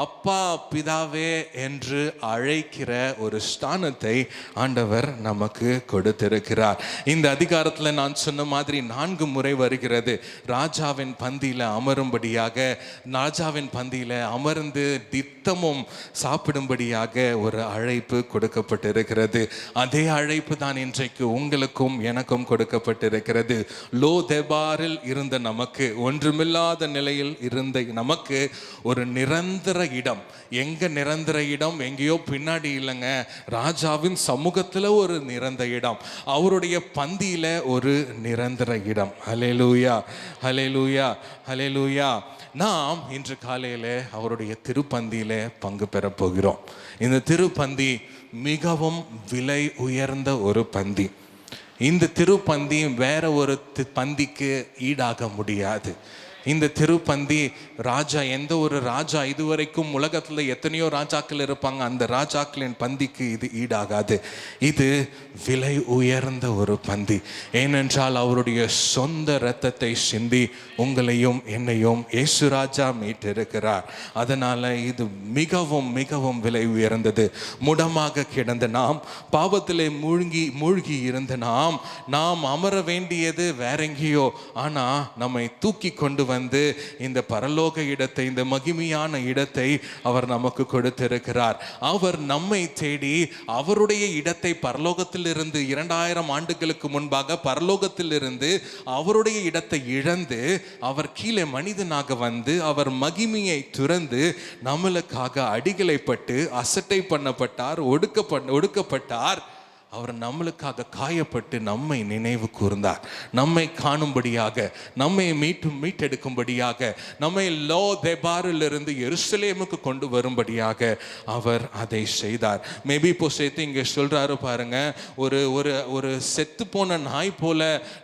அப்பா பிதாவே என்று அழைக்கிற ஒரு ஸ்தானத்தை ஆண்டவர் நமக்கு கொடுத்திருக்கிறார். இந்த அதிகாரத்தில் நான் சொன்ன மாதிரி 4 முறை வருகிறது. ராஜாவின் பந்தியில் அமரும்படியாக, ராஜாவின் பந்தியில் அமர்ந்து தித்தமும் சாப்பிடும்படியாக ஒரு அழைப்பு கொடுக்கப்பட்டிருக்கிறது. அதே அழைப்பு தான் இன்றைக்கு உங்களுக்கும் எனக்கும் கொடுக்கப்பட்டிருக்கிறது. லோ தெபாரில் இருந்த நமக்கு, ஒன்றுமில்லாத நிலையில் இருந்த நமக்கு ஒரு நிரந்தர இடம். எங்க நிரந்தர இடம்? எங்கேயோ பின்னாடி இல்லைங்க, ராஜாவின் சமூகத்தில் ஒரு நிரந்தர இடம், அவருடைய பந்தியில ஒரு நிரந்தர இடம். ஹல்லேலூயா, ஹல்லேலூயா, ஹல்லேலூயா. நாம் இன்று காலையில அவருடைய திருப்பந்தியில பங்கு பெற போகிறோம். இந்த திருப்பந்தி மிகவும் விலை உயர்ந்த ஒரு பந்தி. இந்த திருப்பந்தி வேற ஒரு பந்திக்கு ஈடாக முடியாது. இந்த திருப்பந்தி ராஜா, எந்த ஒரு ராஜா, இதுவரைக்கும் உலகத்தில் எத்தனையோ ராஜாக்கள் இருப்பாங்க, அந்த ராஜாக்களின் பந்திக்கு இது ஈடாகாது. இது விலை உயர்ந்த ஒரு பந்தி. ஏனென்றால் அவருடைய சொந்த இரத்தத்தை சிந்தி உங்களையும் என்னையும் இயேசு ராஜா மீட்டிருக்கிறார். அதனால இது மிகவும் மிகவும் விலை உயர்ந்தது. முடமாக கிடந்த நாம், பாவத்திலே மூழ்கி இருந்த நாம் அமர வேண்டியது வேற எங்கேயோ, ஆனா நம்மை தூக்கி கொண்டு வந்து இந்த பரலோக இடத்தை, இந்த மகிமையான இடத்தை அவர் நமக்கு கொடுத்திருக்கிறார். அவர் நம்மை தேடி அவருடைய இடத்தை பரலோகத்தில் இருந்து 2000 ஆண்டுகளுக்கு முன்பாக பரலோகத்தில் இருந்து அவருடைய இடத்தை இழந்து அவர் கீழே மனிதனாக வந்து அவர் மகிமையை துறந்து நம்மளுக்காக அடிகளை பட்டு அசட்டை பண்ணப்பட்டார், ஒடுக்கப்பட்டார். அவர் நம்மளுக்காக காயப்பட்டு நம்மை நினைவு கூர்ந்தார். நம்மை காணும்படியாக, நம்மை மீட்டெடுக்கும்படியாக, நம்மை லோ தெபாரிலிருந்து எருசலேமுக்கு கொண்டு வரும்படியாக அவர் அதை செய்தார். மேபி இப்போ சேர்த்து இங்கே சொல்றாரு பாருங்க, ஒரு செத்து போன நாய் போல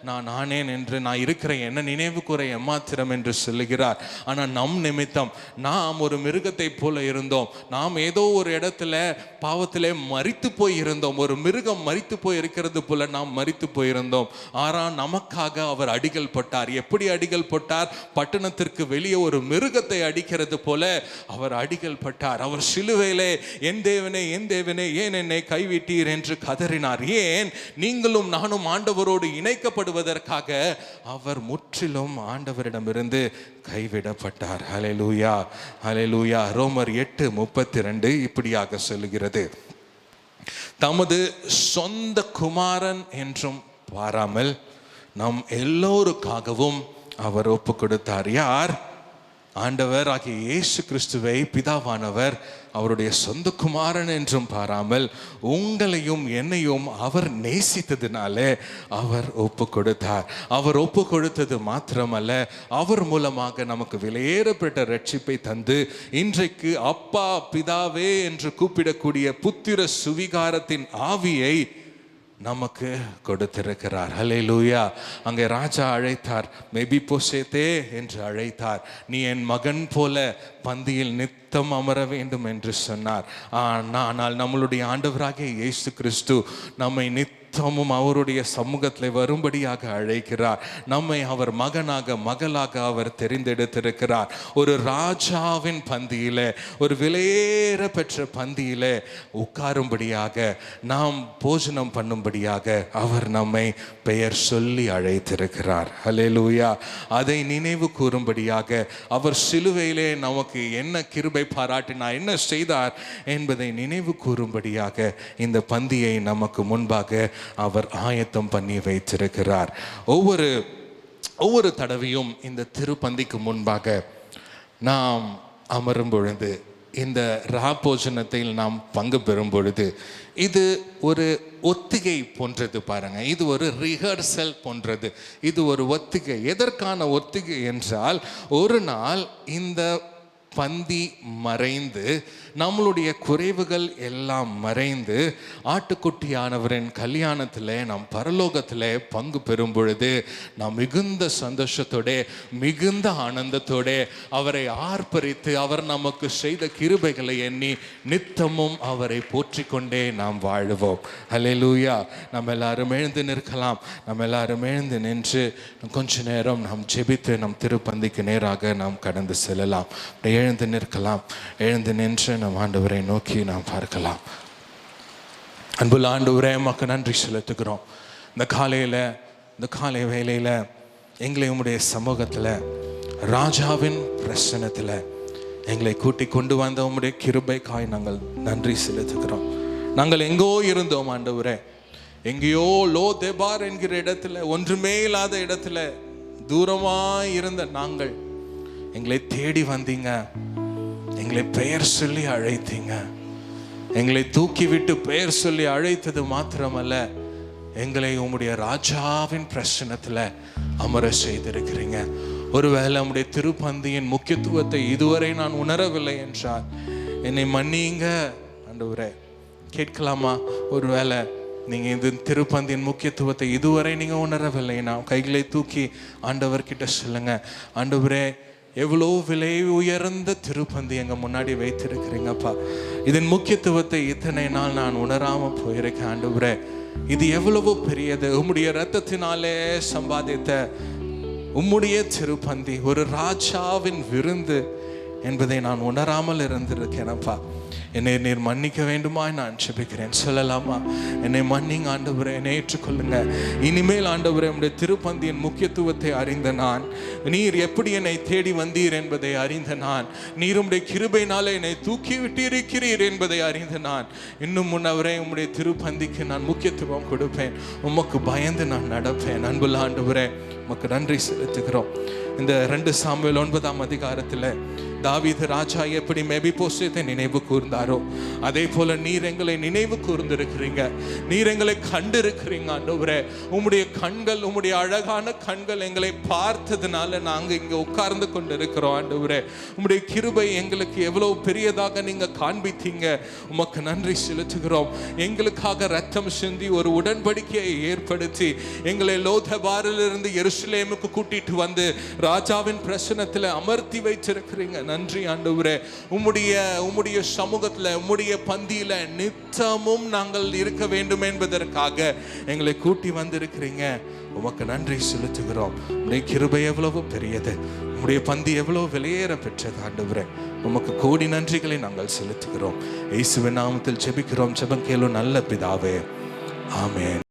நான் ஆனேன் என்று, நான் இருக்கிற என்ன நினைவு கூற எம்மாத்திரம் என்று சொல்லுகிறார். ஆனால் நம் நிமித்தம் நாம் ஒரு மிருகத்தை போல இருந்தோம். நாம் ஏதோ ஒரு இடத்துல பாவத்திலே மரித்து போய் இருந்தோம். ஒரு மிருகம் மரித்து போய் இருக்கிறது போல நாம் மரித்து போயிருந்தோம். ஆனால் நமக்காக அவர் அடிகள் பட்டார். எப்படி அடிகள் பட்டார்? பட்டணத்திற்கு வெளியே ஒரு மிருகத்தை அடிக்கிறது போல அவர் அடிகள் பட்டார். அவர் சிலுவையிலே என் தேவனே என் தேவனே ஏன் என்னை கைவிட்டீர் என்று கதறினார். ஏன்? நீங்களும் நானும் ஆண்டவரோடு இணைக்கப்படுவதற்காக அவர் முற்றிலும் ஆண்டவரிடமிருந்து கைவிடப்பட்டார். ஹல்லேலூயா, ஹல்லேலூயா. ரோமர் 8:32 இப்படியாக சொல்லுகிறது, தமது சொந்த குமாரன் என்றும் பாராமல் நம் எல்லோருக்காகவும் அவர் ஒப்பு கொடுத்தார். யார்? ஆண்டவர் ஆகிய இயேசு கிறிஸ்துவை பிதாவானவர் அவருடைய சொந்த குமாரன் என்றும் பாராமல் உங்களையும் என்னையும் அவர் நேசித்ததினாலே அவர் ஒப்பு கொடுத்தார். அவர் ஒப்பு கொடுத்தது மாத்திரமல்ல, அவர் மூலமாக நமக்கு விலையேறப்பட்ட ரட்சிப்பை தந்து இன்றைக்கு அப்பா பிதாவே என்று கூப்பிடக்கூடிய புத்திர சுவிகாரத்தின் ஆவியை நமக்கு கொடுத்திருக்கிறார். ஹல்லேலூயா. அங்கே ராஜா அழைத்தார், மெபிபோசேத்தே என்று அழைத்தார். நீ என் மகன் போல பந்தியில் நித்தம் அமர வேண்டும் என்று சொன்னார். ஆனால் நம்மளுடைய ஆண்டவராகிய இயேசு கிறிஸ்து நம்மை நித்தமும் அவருடைய சமூகத்தில் வரும்படியாக அழைக்கிறார். நம்மை அவர் மகனாக மகளாக அவர் தெரிந்தெடுத்திருக்கிறார். ஒரு ராஜாவின் பந்தியில, ஒரு விலையேற பெற்ற பந்தியில உட்காரும்படியாக, நாம் போஜனம் பண்ணும்படியாக அவர் நம்மை பெயர் சொல்லி அழைத்திருக்கிறார். ஹல்லேலூயா. அதை நினைவு கூறும்படியாக அவர் சிலுவையிலே நமக்கு என்ன கிருபை பாராட்டினார், என்ன செய்தார் என்பதை நினைவு கூறும்படியாக இந்த பந்தியை நமக்கு முன்பாக அவர் ஆயத்தம் பண்ணி வைத்திருக்கிறார். ஒவ்வொரு தடவையும் இந்த திருப்பந்திக்கு முன்பாக நாம் அமரும் பொழுது, இந்த ராபோஜனத்தை நாம் பங்கு பெறும் பொழுது, இது ஒரு ஒத்திகை போன்றது பாருங்க. இது ஒரு ரிஹர்சல் போன்றது. இது ஒரு ஒத்திகை. எதற்கான ஒத்திகை என்றால், ஒரு நாள் இந்த பந்தி மறைந்து, நம்மளுடைய குறைவுகள் எல்லாம் மறைந்து, ஆட்டுக்குட்டியானவரின் கல்யாணத்தில் நாம் பரலோகத்தில் பங்கு பெறும் பொழுது நாம் மிகுந்த சந்தோஷத்தோட, மிகுந்த ஆனந்தத்தோட அவரை ஆர்ப்பரித்து, அவர் நமக்கு செய்த கிருபைகளை எண்ணி நித்தமும் அவரை போற்றி கொண்டே நாம் வாழுவோம். ஹல்லேலூயா. நம்ம எல்லாரும் எழுந்து நிற்கலாம். நம்ம எல்லாரும் எழுந்து நின்று கொஞ்ச நேரம் நாம் ஜெபித்து நம் திருப்பந்திக்கு நேராக நாம் கடந்து செல்லலாம். எழுந்து நிற்கலாம். எழுந்து நின்று நம் ஆண்டவரை நோக்கி நாம் பார்க்கலாம். அன்புள்ள ஆண்டவரே, உமக்கு நன்றி செலுத்துகிறோம். இந்த காலை வேளையில் எங்களை உம்முடைய சமூகத்தில், ராஜாவின் பிரசன்னத்தில் எங்களை கூட்டி கொண்டு வந்த உம்முடைய கிருபைக்காய் நாங்கள் நன்றி செலுத்துகிறோம். நாங்கள் எங்கோ இருந்தோம் ஆண்டவரே, எங்கேயோ லோதேபார் என்கிற இடத்துல, ஒன்றுமே இல்லாத இடத்துல தூரமாய் இருந்த நாங்கள், எங்களை தேடி வந்தீங்க. எங்களை பெயர் சொல்லி அழைத்தீங்க. எங்களை தூக்கிவிட்டு பெயர் சொல்லி அழைத்தது மாத்திரமல்ல, எங்களை உம்முடைய ராஜாவின் பிரசன்னத்தில் அமர செய்திருக்கிறீங்க. ஒருவேளை உம்முடைய திருப்பந்தியின் முக்கியத்துவத்தை இதுவரை நான் உணரவில்லை என்றால் என்னை மன்னிங்க ஆண்டவரே. கேட்கலாமா? ஒருவேளை நீங்கள் இந்த திருப்பந்தியின் முக்கியத்துவத்தை இதுவரை நீங்கள் உணரவில்லைன்னா கைகளை தூக்கி ஆண்டவர்கிட்ட சொல்லுங்க. ஆண்டவரே, எவ்வளோ விலை உயர்ந்த திருப்பந்தி எங்கள் முன்னாடி வைத்திருக்கிறீங்கப்பா. இதன் முக்கியத்துவத்தை இத்தனை நாள் நான் உணராமல் போயிருக்கேன் ஆண்டவரே. இது எவ்வளவோ பெரியது. உம்முடைய இரத்தத்தினாலே சம்பாதித்த உம்முடைய திருப்பந்தி ஒரு ராஜாவின் விருந்து என்பதை நான் உணராமல் இருந்திருக்கேனப்பா. என்னை நீர் மன்னிக்க வேண்டுமா நான் ஜெபிக்கிறேன். சொல்லலாமா? என்னை மன்னிங்க ஆண்டவரே, என்னை ஏற்றுக்கொள்ளுங்க. இனிமேல் ஆண்டவரே, உம்முடைய திருப்பந்தியின் முக்கியத்துவத்தை அறிந்த நான், நீர் எப்படி என்னை தேடி வந்தீர் என்பதை அறிந்த நான், நீர் உம்முடைய கிருபையினாலே என்னை தூக்கி விட்டு இருக்கிறீர் என்பதை அறிந்த நான், இன்னும் முன்னவரே உம்முடைய திருப்பந்திக்கு நான் முக்கியத்துவம் கொடுப்பேன். உமக்கு பயந்து நான் நடப்பேன். அன்புள்ள ஆண்டவரே, உமக்கு நன்றி செலுத்துகிறோம். இந்த 2 சாமுவேல் 9ஆம் அதிகாரத்தில் தாவீது ராஜா எப்படி மெபிபோசேத்தை நினைவு கூர்ந்தாரோ, அதே போல நீர் எங்களை நினைவு கூர்ந்திருக்கிறீங்க. நீர் எங்களை கண்டிருக்கிறீங்க ஆண்டவரே. உம்முடைய கண்கள், உம்முடைய அழகான கண்கள் எங்களை பார்த்ததுனால நாங்கள் இங்கே உட்கார்ந்து கொண்டு இருக்கிறோம் ஆண்டவரே. உம்முடைய கிருபை எங்களுக்கு எவ்வளவு பெரியதாக நீங்க காண்பித்தீங்க. உமக்கு நன்றி செலுத்துகிறோம். எங்களுக்காக ரத்தம் சிந்தி ஒரு உடன்படிக்கையை ஏற்படுத்தி எங்களை லோதபாரிலிருந்து எருசலேமுக்கு கூட்டிட்டு வந்து ராஜாவின் பிரசன்னத்தில் அமர்த்தி வைத்திருக்கிறீங்க. நன்றி ஆண்டவரே. உம்முடைய சமூகத்தில், உம்முடைய பந்தியில நித்தமும் நாங்கள் இருக்க வேண்டும் என்பதற்காக எங்களை கூட்டி வந்திருக்கிறீங்க. உமக்கு நன்றி செலுத்துகிறோம். உம்முடைய கிருபை எவ்வளவு பெரியது, உம்முடைய பந்தி எவ்வளவு விலையேற பெற்றது ஆண்டவரே. உமக்கு கோடி நன்றிகளை நாங்கள் செலுத்துகிறோம். இயேசுவின் நாமத்தில் ஜெபிக்கிறோம். ஜெபம் கேளும் நல்ல பிதாவே. ஆமென்.